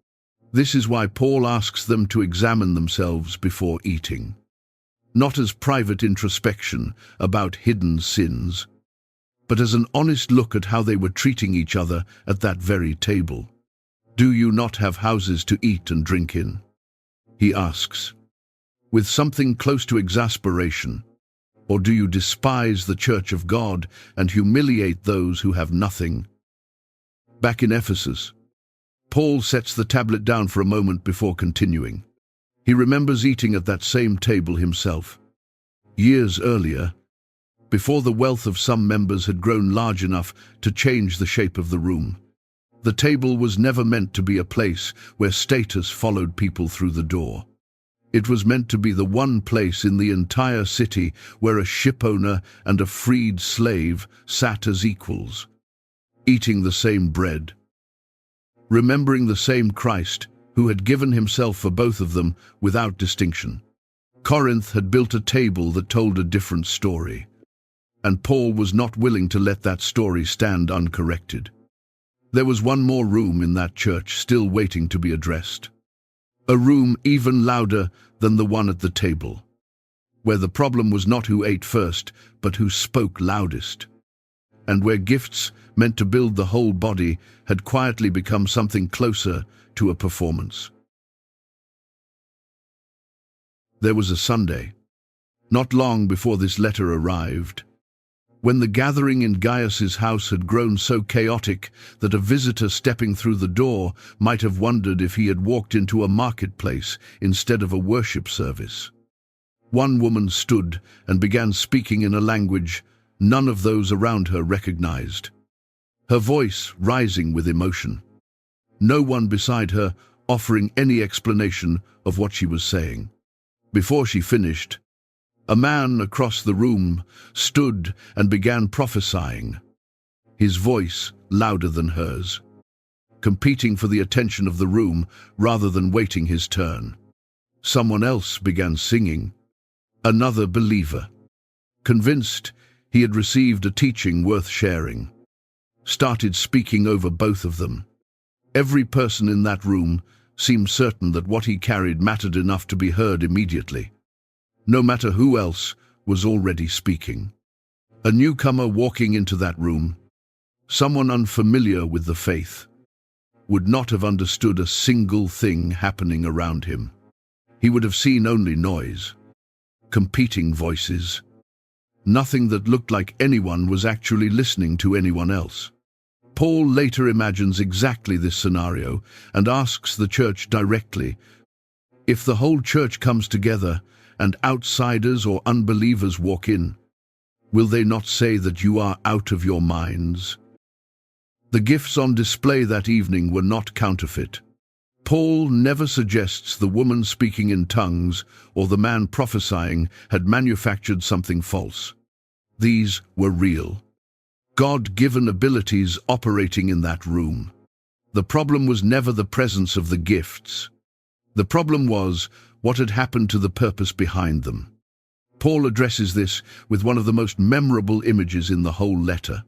This is why Paul asks them to examine themselves before eating. Not as private introspection about hidden sins, but as an honest look at how they were treating each other at that very table. Do you not have houses to eat and drink in? He asks, with something close to exasperation. Or do you despise the church of God and humiliate those who have nothing? Back in Ephesus, Paul sets the tablet down for a moment before continuing. He remembers eating at that same table himself. Years earlier, before the wealth of some members had grown large enough to change the shape of the room. The table was never meant to be a place where status followed people through the door. It was meant to be the one place in the entire city where a shipowner and a freed slave sat as equals, eating the same bread, remembering the same Christ who had given himself for both of them without distinction. Corinth had built a table that told a different story, and Paul was not willing to let that story stand uncorrected. There was one more room in that church still waiting to be addressed. A room even louder than the one at the table, where the problem was not who ate first, but who spoke loudest, and where gifts meant to build the whole body had quietly become something closer to a performance. There was a Sunday, not long before this letter arrived, when the gathering in Gaius's house had grown so chaotic that a visitor stepping through the door might have wondered if he had walked into a marketplace instead of a worship service. One woman stood and began speaking in a language none of those around her recognized, her voice rising with emotion. No one beside her offering any explanation of what she was saying. Before she finished, a man across the room stood and began prophesying, his voice louder than hers, competing for the attention of the room rather than waiting his turn. Someone else began singing, another believer, convinced he had received a teaching worth sharing, started speaking over both of them. Every person in that room seemed certain that what he carried mattered enough to be heard immediately, no matter who else was already speaking. A newcomer walking into that room, someone unfamiliar with the faith, would not have understood a single thing happening around him. He would have seen only noise, competing voices, nothing that looked like anyone was actually listening to anyone else. Paul later imagines exactly this scenario and asks the church directly, if the whole church comes together and outsiders or unbelievers walk in, will they not say that you are out of your minds? The gifts on display that evening were not counterfeit. Paul never suggests the woman speaking in tongues or the man prophesying had manufactured something false. These were real, God-given abilities operating in that room. The problem was never the presence of the gifts. The problem was what had happened to the purpose behind them. Paul addresses this with one of the most memorable images in the whole letter.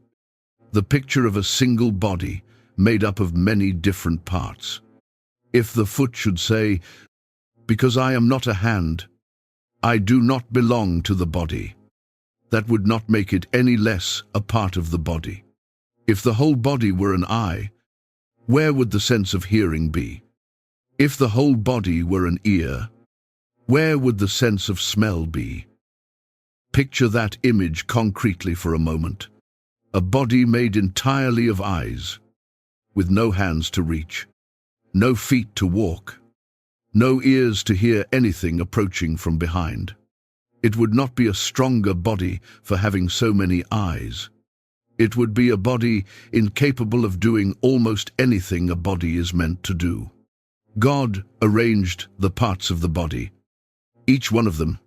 The picture of a single body made up of many different parts. If the foot should say, "Because I am not a hand, I do not belong to the body," that would not make it any less a part of the body. If the whole body were an eye, where would the sense of hearing be? If the whole body were an ear, where would the sense of smell be? Picture that image concretely for a moment. A body made entirely of eyes, with no hands to reach, no feet to walk, no ears to hear anything approaching from behind. It would not be a stronger body for having so many eyes. It would be a body incapable of doing almost anything a body is meant to do. God arranged the parts of the body, each one of them,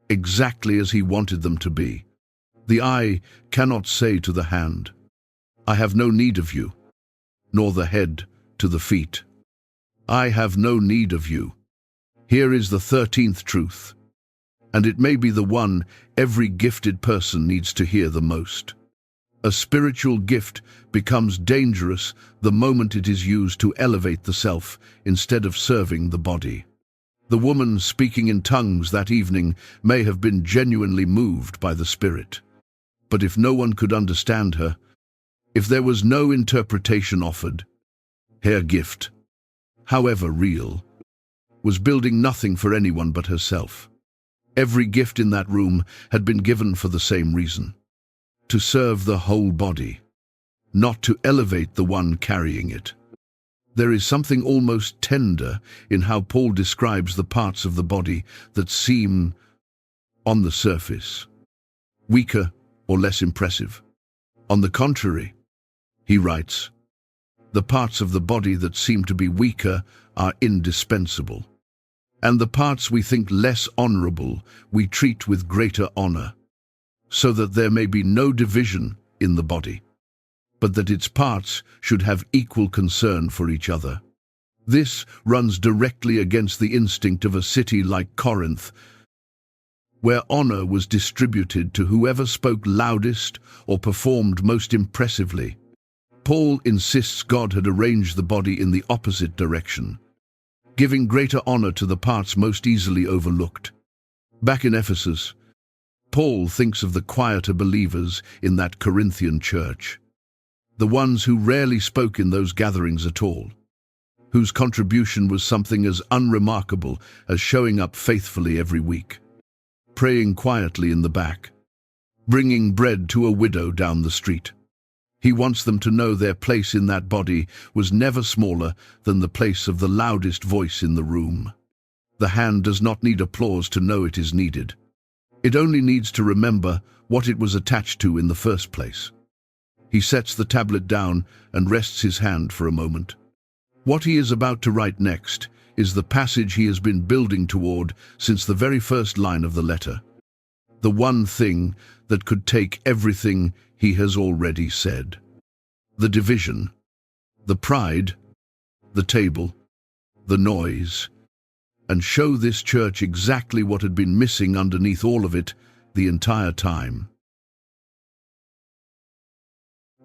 exactly as He wanted them to be. The eye cannot say to the hand, "I have no need of you," nor the head to the feet, "I have no need of you." Here is the 13th truth, and it may be the one every gifted person needs to hear the most. A spiritual gift becomes dangerous the moment it is used to elevate the self instead of serving the body. The woman speaking in tongues that evening may have been genuinely moved by the Spirit. But if no one could understand her, if there was no interpretation offered, her gift, however real, was building nothing for anyone but herself. Every gift in that room had been given for the same reason: to serve the whole body, not to elevate the one carrying it. There is something almost tender in how Paul describes the parts of the body that seem, on the surface, weaker or less impressive. On the contrary, he writes, the parts of the body that seem to be weaker are indispensable, and the parts we think less honorable we treat with greater honor, so that there may be no division in the body, but that its parts should have equal concern for each other. This runs directly against the instinct of a city like Corinth, where honor was distributed to whoever spoke loudest or performed most impressively. Paul insists God had arranged the body in the opposite direction, giving greater honor to the parts most easily overlooked. Back in Ephesus, Paul thinks of the quieter believers in that Corinthian church, the ones who rarely spoke in those gatherings at all, whose contribution was something as unremarkable as showing up faithfully every week, praying quietly in the back, bringing bread to a widow down the street. He wants them to know their place in that body was never smaller than the place of the loudest voice in the room. The hand does not need applause to know it is needed. It only needs to remember what it was attached to in the first place. He sets the tablet down and rests his hand for a moment. What he is about to write next is the passage he has been building toward since the very first line of the letter. The one thing that could take everything he has already said. The division, the pride, the table, the noise, and show this church exactly what had been missing underneath all of it the entire time.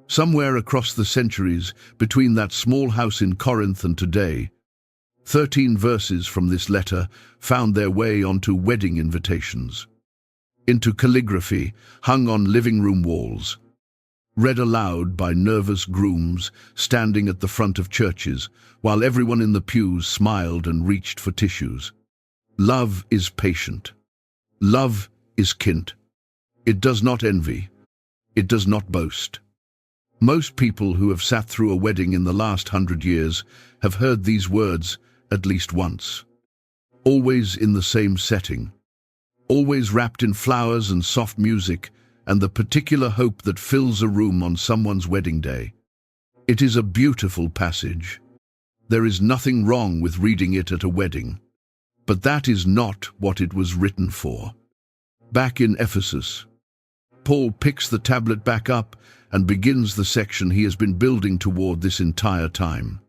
Somewhere across the centuries, between that small house in Corinth and today, 13 verses from this letter found their way onto wedding invitations, into calligraphy hung on living room walls, read aloud by nervous grooms standing at the front of churches, while everyone in the pews smiled and reached for tissues. Love is patient. Love is kind. It does not envy. It does not boast. Most people who have sat through a wedding in the last 100 years have heard these words at least once. Always in the same setting. Always wrapped in flowers and soft music and the particular hope that fills a room on someone's wedding day. It is a beautiful passage. There is nothing wrong with reading it at a wedding. But that is not what it was written for. Back in Ephesus, Paul picks the tablet back up and begins the section he has been building toward this entire time.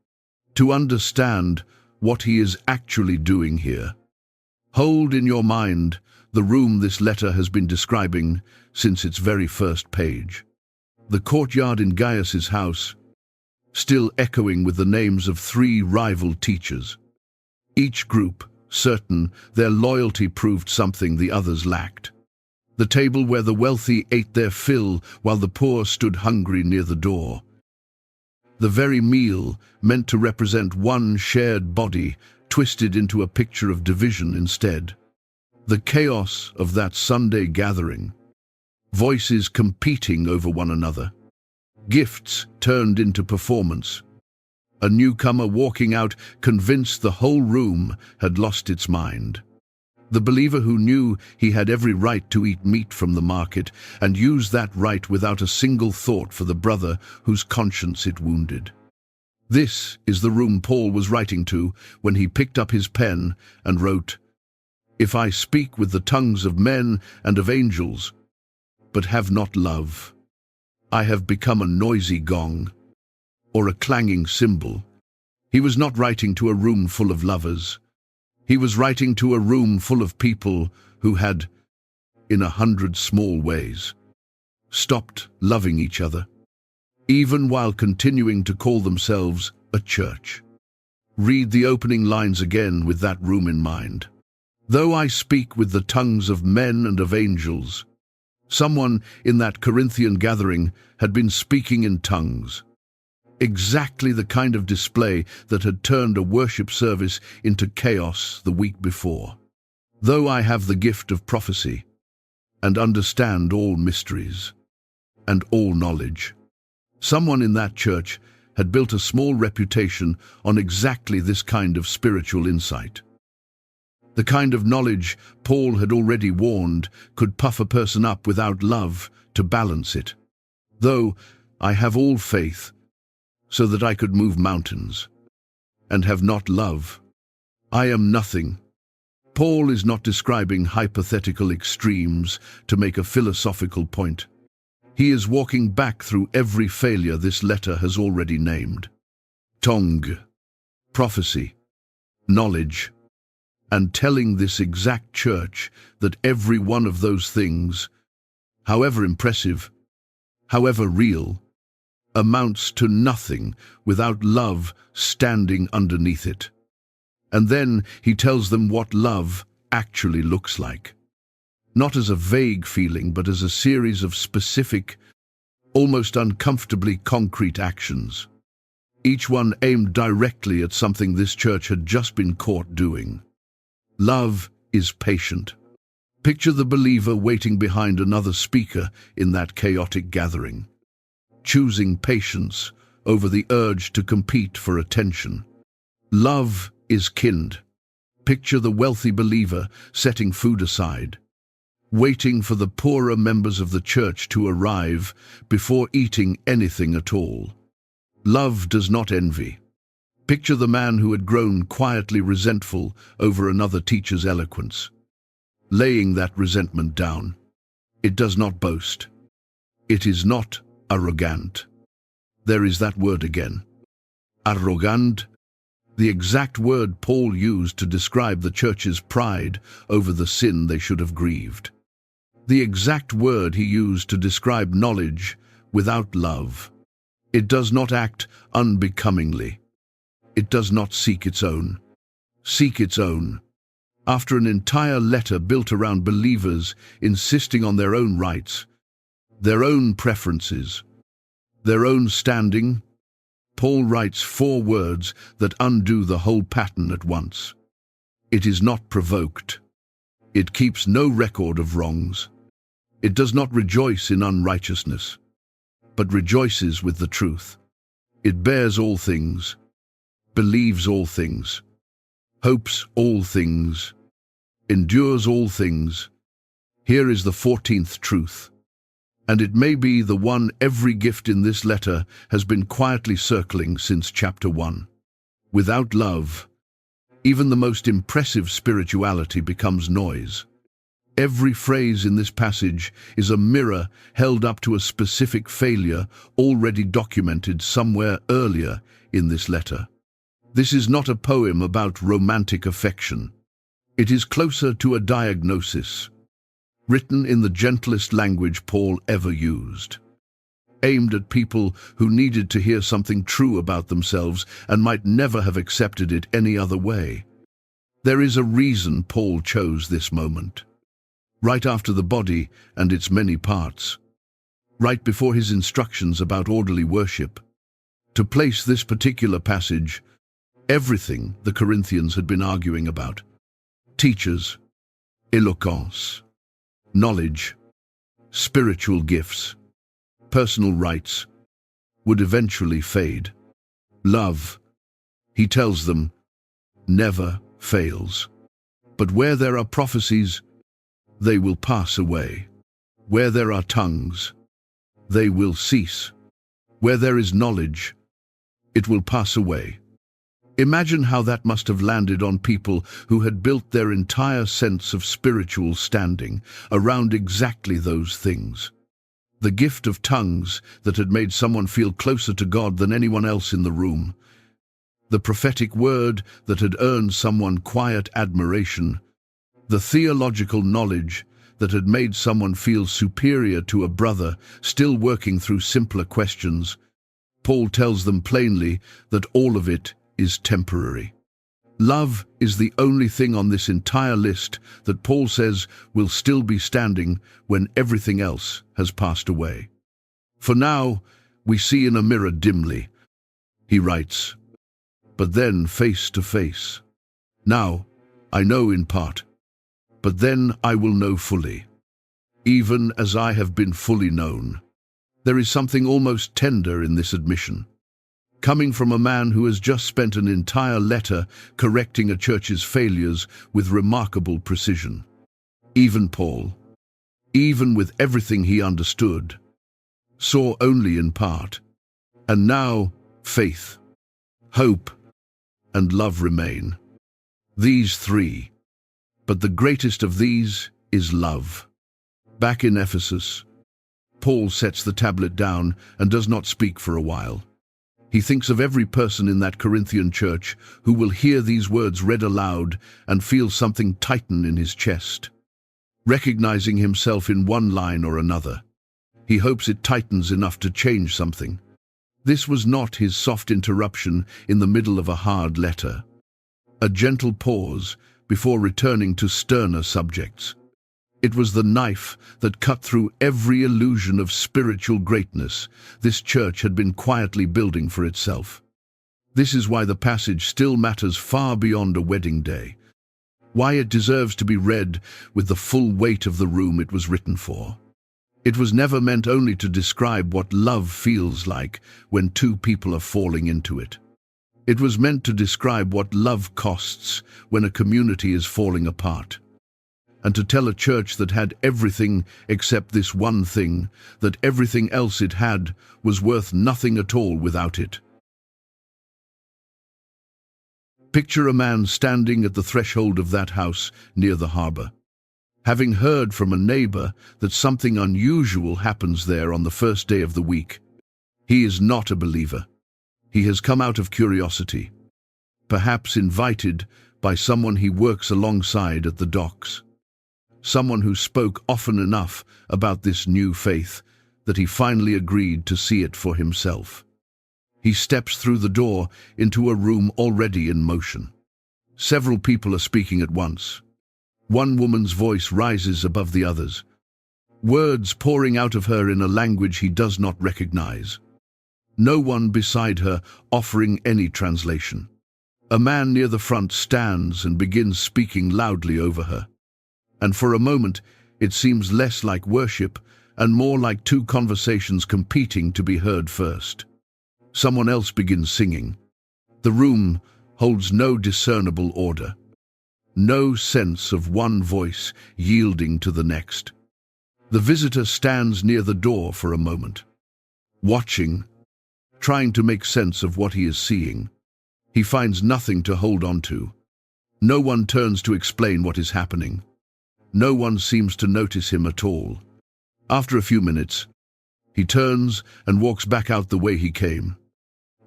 To understand what he is actually doing here, hold in your mind the room this letter has been describing since its very first page. The courtyard in Gaius's house, still echoing with the names of 3 rival teachers. Each group certain their loyalty proved something the others lacked. The table where the wealthy ate their fill while the poor stood hungry near the door. The very meal meant to represent one shared body, twisted into a picture of division instead. The chaos of that Sunday gathering. Voices competing over one another. Gifts turned into performance. A newcomer walking out convinced the whole room had lost its mind. The believer who knew he had every right to eat meat from the market and used that right without a single thought for the brother whose conscience it wounded. This is the room Paul was writing to when he picked up his pen and wrote, "If I speak with the tongues of men and of angels, but have not love, I have become a noisy gong or a clanging cymbal." He was not writing to a room full of lovers. He was writing to a room full of people who had, in 100 small ways, stopped loving each other, even while continuing to call themselves a church. Read the opening lines again with that room in mind. "Though I speak with the tongues of men and of angels." Someone in that Corinthian gathering had been speaking in tongues. Exactly the kind of display that had turned a worship service into chaos the week before. "Though I have the gift of prophecy, and understand all mysteries, and all knowledge." Someone in that church had built a small reputation on exactly this kind of spiritual insight. The kind of knowledge Paul had already warned could puff a person up without love to balance it. "Though I have all faith, so that I could move mountains, and have not love, I am nothing." Paul is not describing hypothetical extremes to make a philosophical point. He is walking back through every failure this letter has already named. Tongue, prophecy, knowledge, and telling this exact church that every one of those things, however impressive, however real, amounts to nothing without love standing underneath it. And then he tells them what love actually looks like. Not as a vague feeling, but as a series of specific, almost uncomfortably concrete actions. Each one aimed directly at something this church had just been caught doing. Love is patient. Picture the believer waiting behind another speaker in that chaotic gathering, choosing patience over the urge to compete for attention. Love is kind. Picture the wealthy believer setting food aside, waiting for the poorer members of the church to arrive before eating anything at all. Love does not envy. Picture the man who had grown quietly resentful over another teacher's eloquence, laying that resentment down. It does not boast. It is not arrogant. There is that word again. Arrogant, the exact word Paul used to describe the church's pride over the sin they should have grieved. The exact word he used to describe knowledge without love. It does not act unbecomingly. It does not seek its own. Seek its own. After an entire letter built around believers insisting on their own rights, their own preferences, their own standing, Paul writes 4 words that undo the whole pattern at once. It is not provoked. It keeps no record of wrongs. It does not rejoice in unrighteousness, but rejoices with the truth. It bears all things, believes all things, hopes all things, endures all things. Here is the 14th truth. And it may be the one every gift in this letter has been quietly circling since chapter 1. Without love, even the most impressive spirituality becomes noise. Every phrase in this passage is a mirror held up to a specific failure already documented somewhere earlier in this letter. This is not a poem about romantic affection. It is closer to a diagnosis. written in the gentlest language Paul ever used, aimed at people who needed to hear something true about themselves and might never have accepted it any other way. There is a reason Paul chose this moment. Right after the body and its many parts, right before his instructions about orderly worship, to place this particular passage, everything the Corinthians had been arguing about, teachers, eloquence, knowledge, spiritual gifts, personal rights, would eventually fade. Love, he tells them, never fails. But where there are prophecies, they will pass away. Where there are tongues, they will cease. Where there is knowledge, it will pass away. Imagine how that must have landed on people who had built their entire sense of spiritual standing around exactly those things. The gift of tongues that had made someone feel closer to God than anyone else in the room. The prophetic word that had earned someone quiet admiration. The theological knowledge that had made someone feel superior to a brother still working through simpler questions. Paul tells them plainly that all of it is temporary. Love is the only thing on this entire list that Paul says will still be standing when everything else has passed away. For now, we see in a mirror dimly, he writes, but then face to face. Now, I know in part, but then I will know fully, even as I have been fully known. There is something almost tender in this admission, coming from a man who has just spent an entire letter correcting a church's failures with remarkable precision. Even Paul, even with everything he understood, saw only in part. And now, faith, hope, and love remain. These three. But the greatest of these is love. Back in Ephesus, Paul sets the tablet down and does not speak for a while. He thinks of every person in that Corinthian church who will hear these words read aloud and feel something tighten in his chest. Recognizing himself in one line or another, he hopes it tightens enough to change something. This was not his soft interruption in the middle of a hard letter. A gentle pause before returning to sterner subjects. It was the knife that cut through every illusion of spiritual greatness this church had been quietly building for itself. This is why the passage still matters far beyond a wedding day. Why it deserves to be read with the full weight of the room it was written for. It was never meant only to describe what love feels like when two people are falling into it. It was meant to describe what love costs when a community is falling apart. And to tell a church that had everything except this one thing, that everything else it had was worth nothing at all without it. Picture a man standing at the threshold of that house near the harbor, having heard from a neighbor that something unusual happens there on the first day of the week. He is not a believer. He has come out of curiosity, perhaps invited by someone he works alongside at the docks. Someone who spoke often enough about this new faith that he finally agreed to see it for himself. He steps through the door into a room already in motion. Several people are speaking at once. One woman's voice rises above the others, words pouring out of her in a language he does not recognize. No one beside her offering any translation. A man near the front stands and begins speaking loudly over her. And for a moment, it seems less like worship and more like two conversations competing to be heard first. Someone else begins singing. The room holds no discernible order, no sense of one voice yielding to the next. The visitor stands near the door for a moment, watching, trying to make sense of what he is seeing. He finds nothing to hold on to. No one turns to explain what is happening. No one seems to notice him at all. After a few minutes, he turns and walks back out the way he came.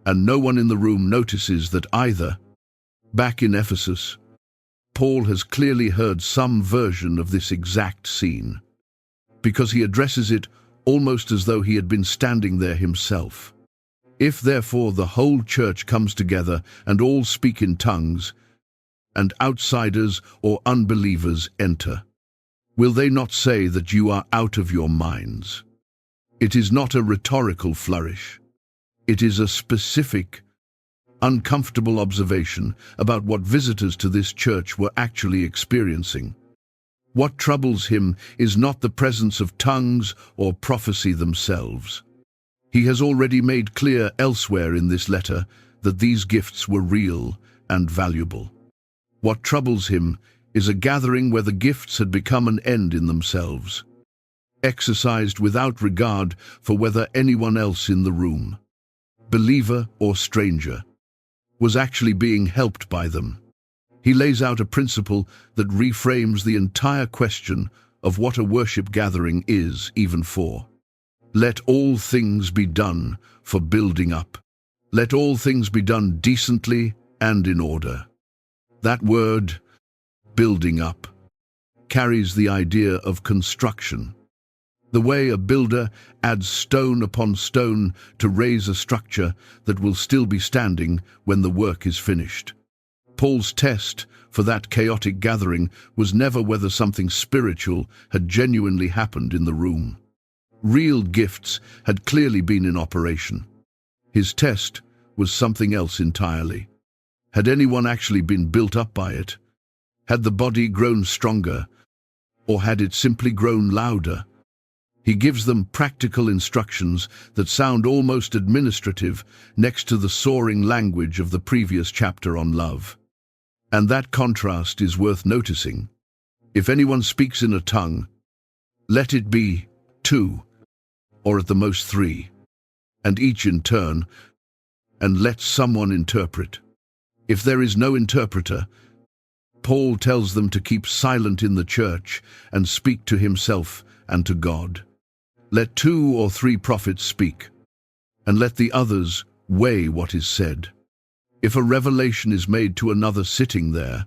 And no one in the room notices that either. Back in Ephesus, Paul has clearly heard some version of this exact scene. because he addresses it almost as though he had been standing there himself. If therefore the whole church comes together and all speak in tongues, and outsiders or unbelievers enter, will they not say that you are out of your minds? It is not a rhetorical flourish. It is a specific, uncomfortable observation about what visitors to this church were actually experiencing. What troubles him is not the presence of tongues or prophecy themselves. He has already made clear elsewhere in this letter that these gifts were real and valuable. What troubles him is a gathering where the gifts had become an end in themselves, exercised without regard for whether anyone else in the room, believer or stranger, was actually being helped by them. He lays out a principle that reframes the entire question of what a worship gathering is even for. Let all things be done for building up. Let all things be done decently and in order. That word, building up, carries the idea of construction. The way a builder adds stone upon stone to raise a structure that will still be standing when the work is finished. Paul's test for that chaotic gathering was never whether something spiritual had genuinely happened in the room. Real gifts had clearly been in operation. His test was something else entirely. Had anyone actually been built up by it? Had the body grown stronger, or had it simply grown louder? He gives them practical instructions that sound almost administrative next to the soaring language of the previous chapter on love. And that contrast is worth noticing. If anyone speaks in a tongue, let it be 2, or at the most 3, and each in turn, and let someone interpret. If there is no interpreter, Paul tells them to keep silent in the church and speak to himself and to God. Let 2 or 3 prophets speak, and let the others weigh what is said. If a revelation is made to another sitting there,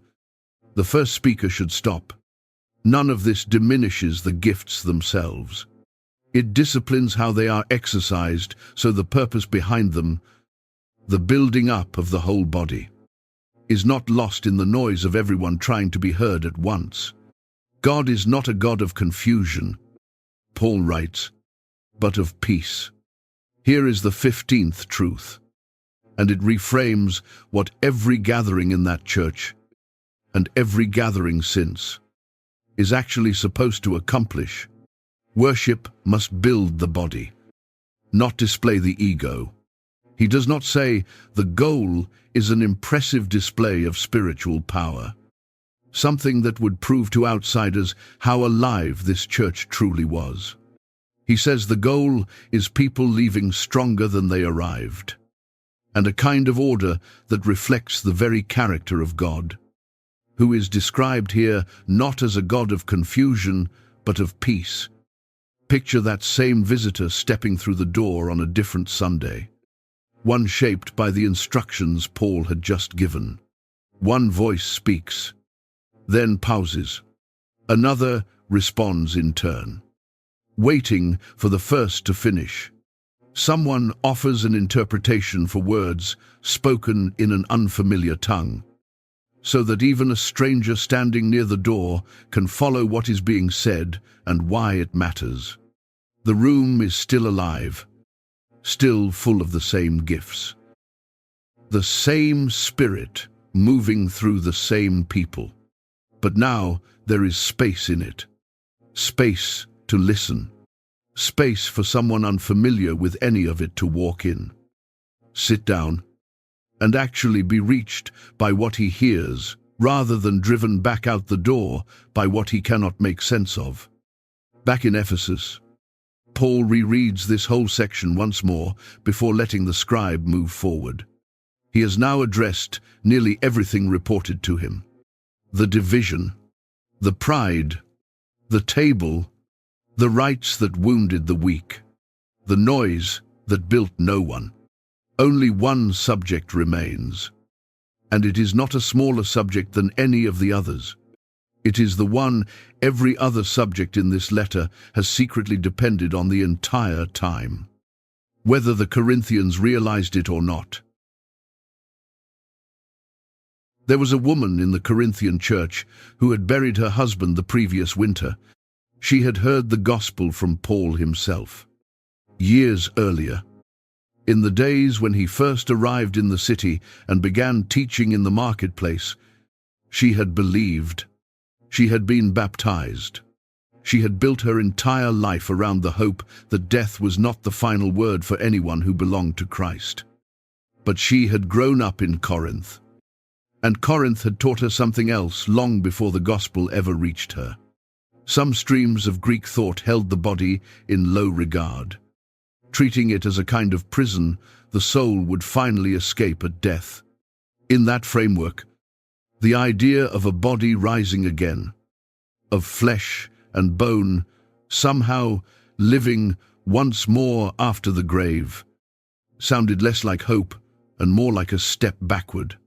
the first speaker should stop. None of this diminishes the gifts themselves. It disciplines how they are exercised, so the purpose behind them, the building up of the whole body, is not lost in the noise of everyone trying to be heard at once. God is not a God of confusion, Paul writes, but of peace. Here is the 15th truth, and it reframes what every gathering in that church, and every gathering since, is actually supposed to accomplish. Worship must build the body, not display the ego. He does not say the goal is an impressive display of spiritual power, something that would prove to outsiders how alive this church truly was. He says the goal is people leaving stronger than they arrived, and a kind of order that reflects the very character of God, who is described here not as a God of confusion, but of peace. Picture that same visitor stepping through the door on a different Sunday, one shaped by the instructions Paul had just given. One voice speaks, then pauses. Another responds in turn, waiting for the first to finish. Someone offers an interpretation for words spoken in an unfamiliar tongue, so that even a stranger standing near the door can follow what is being said and why it matters. The room is still alive, still full of the same gifts. The same Spirit moving through the same people. But now there is space in it. Space to listen. Space for someone unfamiliar with any of it to walk in, sit down, and actually be reached by what he hears, rather than driven back out the door by what he cannot make sense of. Back in Ephesus, Paul rereads this whole section once more before letting the scribe move forward. He has now addressed nearly everything reported to him. The division, the pride, the table, the rights that wounded the weak, the noise that built no one. Only one subject remains, and it is not a smaller subject than any of the others. It is the one every other subject in this letter has secretly depended on the entire time, whether the Corinthians realized it or not. There was a woman in the Corinthian church who had buried her husband the previous winter. She had heard the gospel from Paul himself. Years earlier, in the days when he first arrived in the city and began teaching in the marketplace, she had believed. She had been baptized. She had built her entire life around the hope that death was not the final word for anyone who belonged to Christ. But she had grown up in Corinth, and Corinth had taught her something else long before the gospel ever reached her. Some streams of Greek thought held the body in low regard. Treating it as a kind of prison, the soul would finally escape at death. In that framework, the idea of a body rising again, of flesh and bone, somehow living once more after the grave, sounded less like hope and more like a step backward.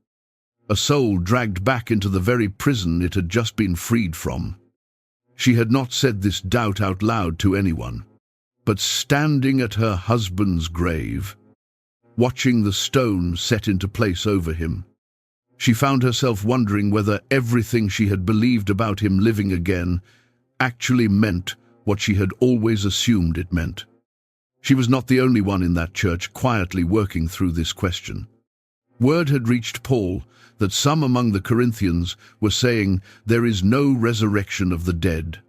A soul dragged back into the very prison it had just been freed from. She had not said this doubt out loud to anyone, but standing at her husband's grave, watching the stone set into place over him, she found herself wondering whether everything she had believed about him living again actually meant what she had always assumed it meant. She was not the only one in that church quietly working through this question. Word had reached Paul that some among the Corinthians were saying there is no resurrection of the dead.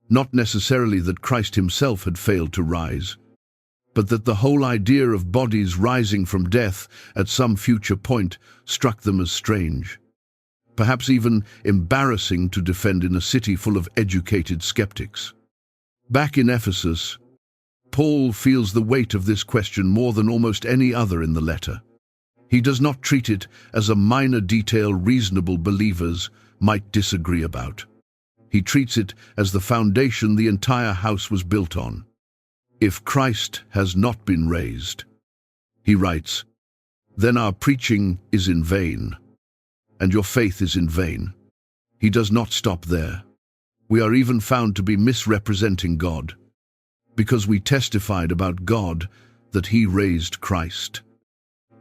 Not necessarily that Christ himself had failed to rise, but that the whole idea of bodies rising from death at some future point struck them as strange, perhaps even embarrassing to defend in a city full of educated skeptics. Back in Ephesus, Paul feels the weight of this question more than almost any other in the letter. He does not treat it as a minor detail reasonable believers might disagree about. He treats it as the foundation the entire house was built on. If Christ has not been raised, he writes, then our preaching is in vain, and your faith is in vain. He does not stop there. We are even found to be misrepresenting God, because we testified about God that he raised Christ,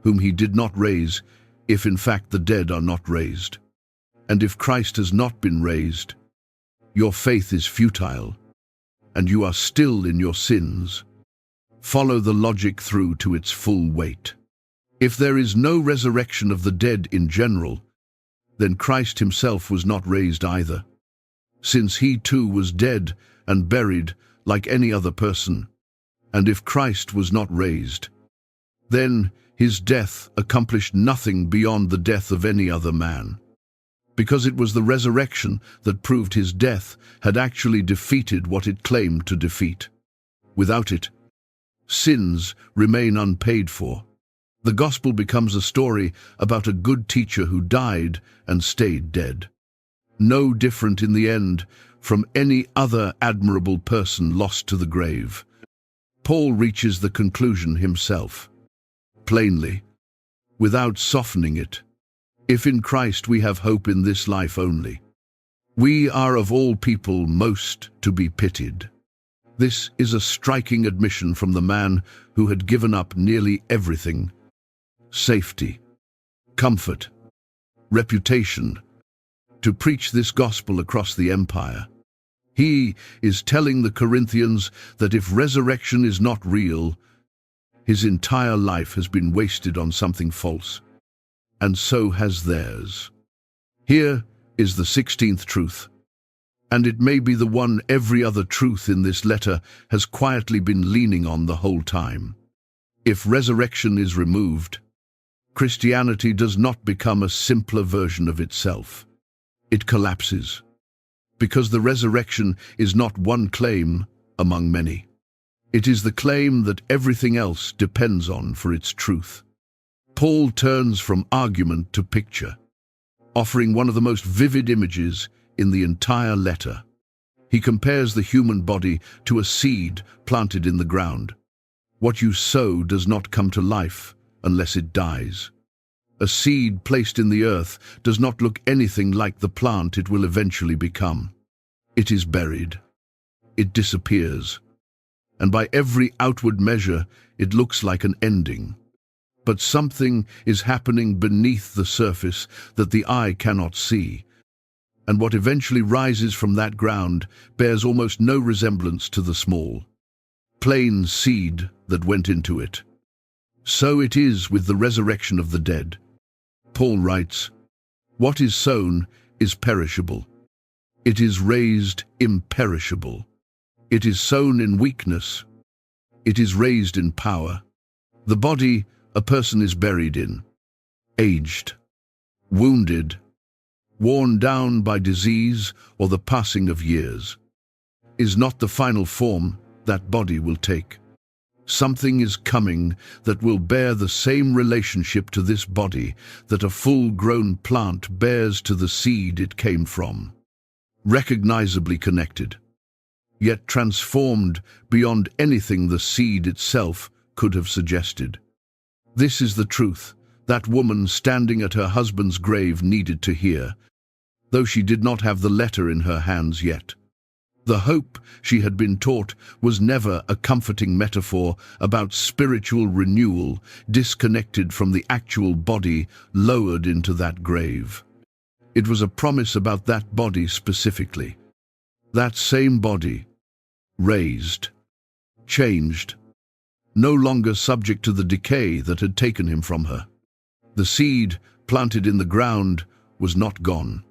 whom he did not raise, if in fact the dead are not raised. And if Christ has not been raised, your faith is futile, and you are still in your sins. Follow the logic through to its full weight. If there is no resurrection of the dead in general, then Christ himself was not raised either, since he too was dead and buried like any other person. And if Christ was not raised, then his death accomplished nothing beyond the death of any other man, because it was the resurrection that proved his death had actually defeated what it claimed to defeat. Without it, sins remain unpaid for. The gospel becomes a story about a good teacher who died and stayed dead, no different in the end from any other admirable person lost to the grave. Paul reaches the conclusion himself, plainly, without softening it. If in Christ we have hope in this life only, we are of all people most to be pitied. This is a striking admission from the man who had given up nearly everything: safety, comfort, reputation, to preach this gospel across the empire. He is telling the Corinthians that if resurrection is not real, his entire life has been wasted on something false, and so has theirs. Here is the 16th truth, and it may be the one every other truth in this letter has quietly been leaning on the whole time. If resurrection is removed, Christianity does not become a simpler version of itself. It collapses, because the resurrection is not one claim among many. It is the claim that everything else depends on for its truth. Paul turns from argument to picture, offering one of the most vivid images in the entire letter. He compares the human body to a seed planted in the ground. What you sow does not come to life unless it dies. A seed placed in the earth does not look anything like the plant it will eventually become. It is buried. It disappears. And by every outward measure, it looks like an ending. But something is happening beneath the surface that the eye cannot see. And what eventually rises from that ground bears almost no resemblance to the small, plain seed that went into it. So it is with the resurrection of the dead. Paul writes, "What is sown is perishable. It is raised imperishable. It is sown in weakness. It is raised in power." The body a person is buried in, aged, wounded, worn down by disease or the passing of years, is not the final form that body will take. Something is coming that will bear the same relationship to this body that a full-grown plant bears to the seed it came from. Recognizably connected, yet transformed beyond anything the seed itself could have suggested. This is the truth that woman standing at her husband's grave needed to hear, though she did not have the letter in her hands yet. The hope she had been taught was never a comforting metaphor about spiritual renewal disconnected from the actual body lowered into that grave. It was a promise about that body specifically. That same body, raised, changed, no longer subject to the decay that had taken him from her. The seed planted in the ground was not gone.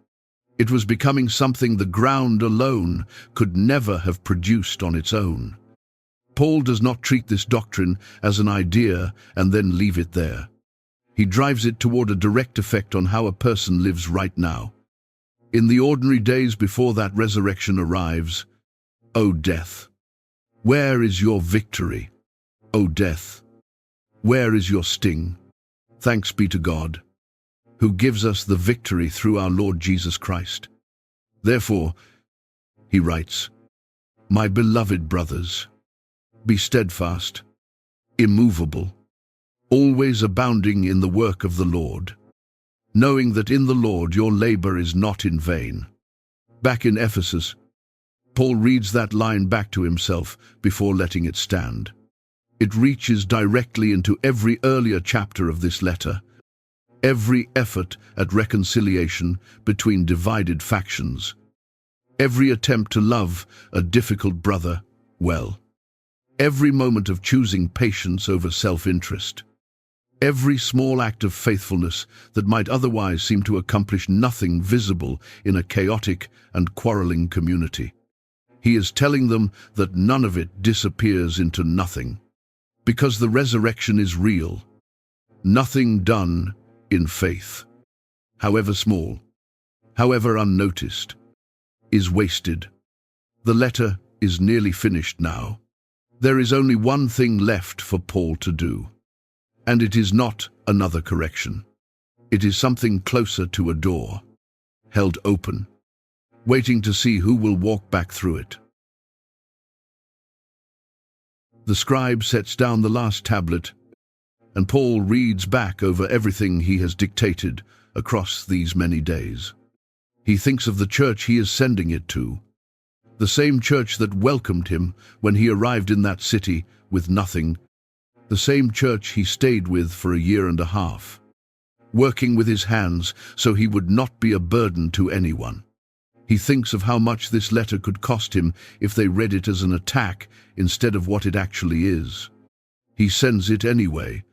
It was becoming something the ground alone could never have produced on its own. Paul does not treat this doctrine as an idea and then leave it there. He drives it toward a direct effect on how a person lives right now. In the ordinary days before that resurrection arrives, O death, where is your victory? O death, where is your sting? Thanks be to God, who gives us the victory through our Lord Jesus Christ. Therefore, he writes, "My beloved brothers, be steadfast, immovable, always abounding in the work of the Lord, knowing that in the Lord your labor is not in vain." Back in Ephesus, Paul reads that line back to himself before letting it stand. It reaches directly into every earlier chapter of this letter, every effort at reconciliation between divided factions, every attempt to love a difficult brother well, every moment of choosing patience over self-interest, every small act of faithfulness that might otherwise seem to accomplish nothing visible in a chaotic and quarreling community. He is telling them that none of it disappears into nothing, because the resurrection is real. Nothing done in faith, however small, however unnoticed, is wasted. The letter is nearly finished now. There is only one thing left for Paul to do, and it is not another correction. It is something closer to a door, held open, waiting to see who will walk back through it. The scribe sets down the last tablet, and Paul reads back over everything he has dictated across these many days. He thinks of the church he is sending it to, the same church that welcomed him when he arrived in that city with nothing, the same church he stayed with for a year and a half, working with his hands so he would not be a burden to anyone. He thinks of how much this letter could cost him if they read it as an attack instead of what it actually is. He sends it anyway,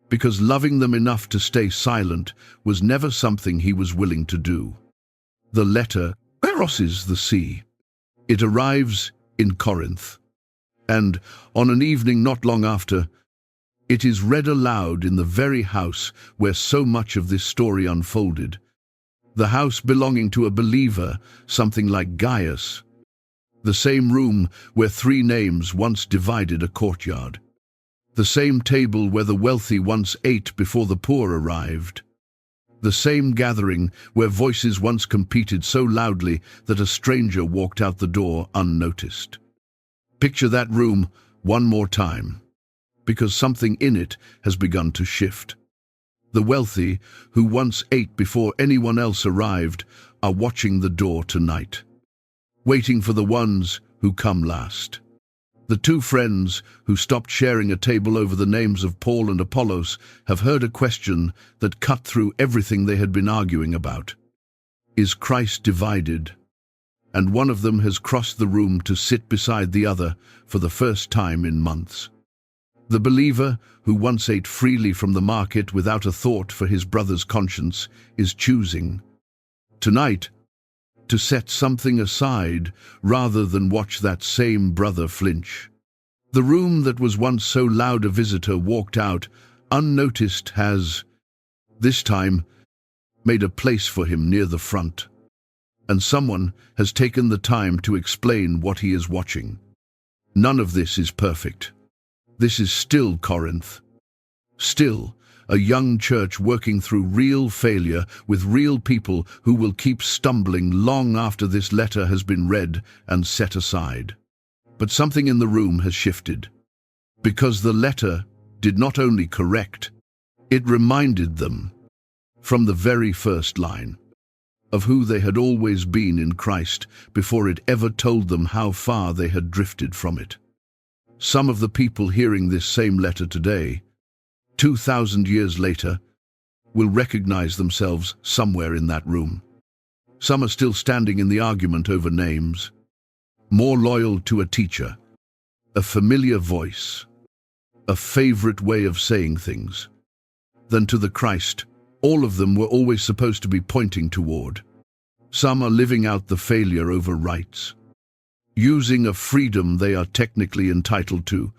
because loving them enough to stay silent was never something he was willing to do. The letter crosses the sea. It arrives in Corinth, and on an evening not long after, it is read aloud in the very house where so much of this story unfolded, the house belonging to a believer, something like Gaius, the same room where three names once divided a courtyard, the same table where the wealthy once ate before the poor arrived, the same gathering where voices once competed so loudly that a stranger walked out the door unnoticed. Picture that room one more time, because something in it has begun to shift. The wealthy, who once ate before anyone else arrived, are watching the door tonight, waiting for the ones who come last. The two friends who stopped sharing a table over the names of Paul and Apollos have heard a question that cut through everything they had been arguing about. Is Christ divided? And one of them has crossed the room to sit beside the other for the first time in months. The believer, who once ate freely from the market without a thought for his brother's conscience, is choosing, tonight, to set something aside rather than watch that same brother flinch. The room that was once so loud a visitor walked out unnoticed has, this time, made a place for him near the front. And someone has taken the time to explain what he is watching. None of this is perfect. This is still Corinth. Still, a young church working through real failure with real people who will keep stumbling long after this letter has been read and set aside. But something in the room has shifted. Because the letter did not only correct, it reminded them, from the very first line, of who they had always been in Christ before it ever told them how far they had drifted from it. Some of the people hearing this same letter today, 2,000 years later, will recognize themselves somewhere in that room. Some are still standing in the argument over names, more loyal to a teacher, a familiar voice, a favorite way of saying things, than to the Christ all of them were always supposed to be pointing toward. Some are living out the failure over rights, using a freedom they are technically entitled to,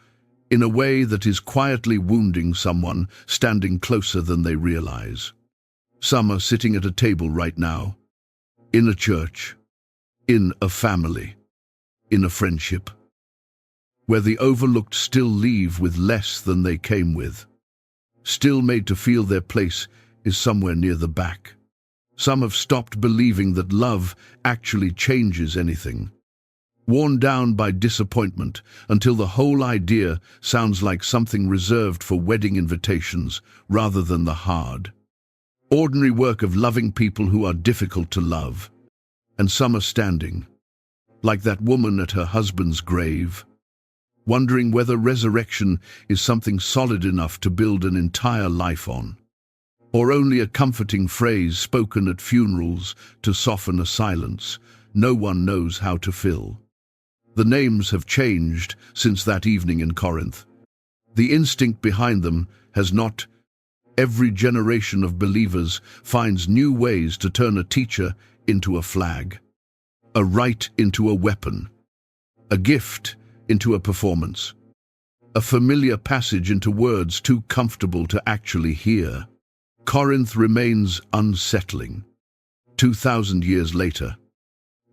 in a way that is quietly wounding someone standing closer than they realize. Some are sitting at a table right now, in a church, in a family, in a friendship, where the overlooked still leave with less than they came with, still made to feel their place is somewhere near the back. Some have stopped believing that love actually changes anything, worn down by disappointment until the whole idea sounds like something reserved for wedding invitations rather than the hard, ordinary work of loving people who are difficult to love. And some are standing, like that woman at her husband's grave, wondering whether resurrection is something solid enough to build an entire life on, or only a comforting phrase spoken at funerals to soften a silence no one knows how to fill. The names have changed since that evening in Corinth. The instinct behind them has not. Every generation of believers finds new ways to turn a teacher into a flag, a right into a weapon, a gift into a performance, a familiar passage into words too comfortable to actually hear. Corinth remains unsettling, 2,000 years later,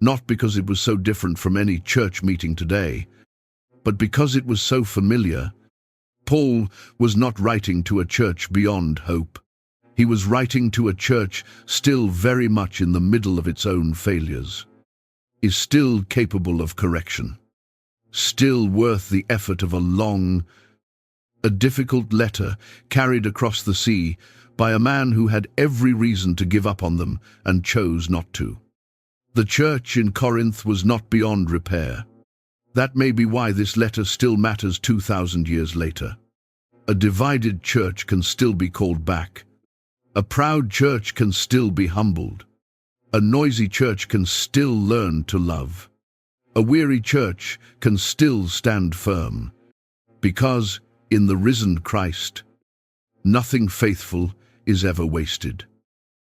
not because it was so different from any church meeting today, but because it was so familiar. Paul was not writing to a church beyond hope. He was writing to a church still very much in the middle of its own failures, is still capable of correction, still worth the effort of a difficult letter carried across the sea by a man who had every reason to give up on them and chose not to. The church in Corinth was not beyond repair. That may be why this letter still matters 2,000 years later. A divided church can still be called back. A proud church can still be humbled. A noisy church can still learn to love. A weary church can still stand firm. Because, in the risen Christ, nothing faithful is ever wasted.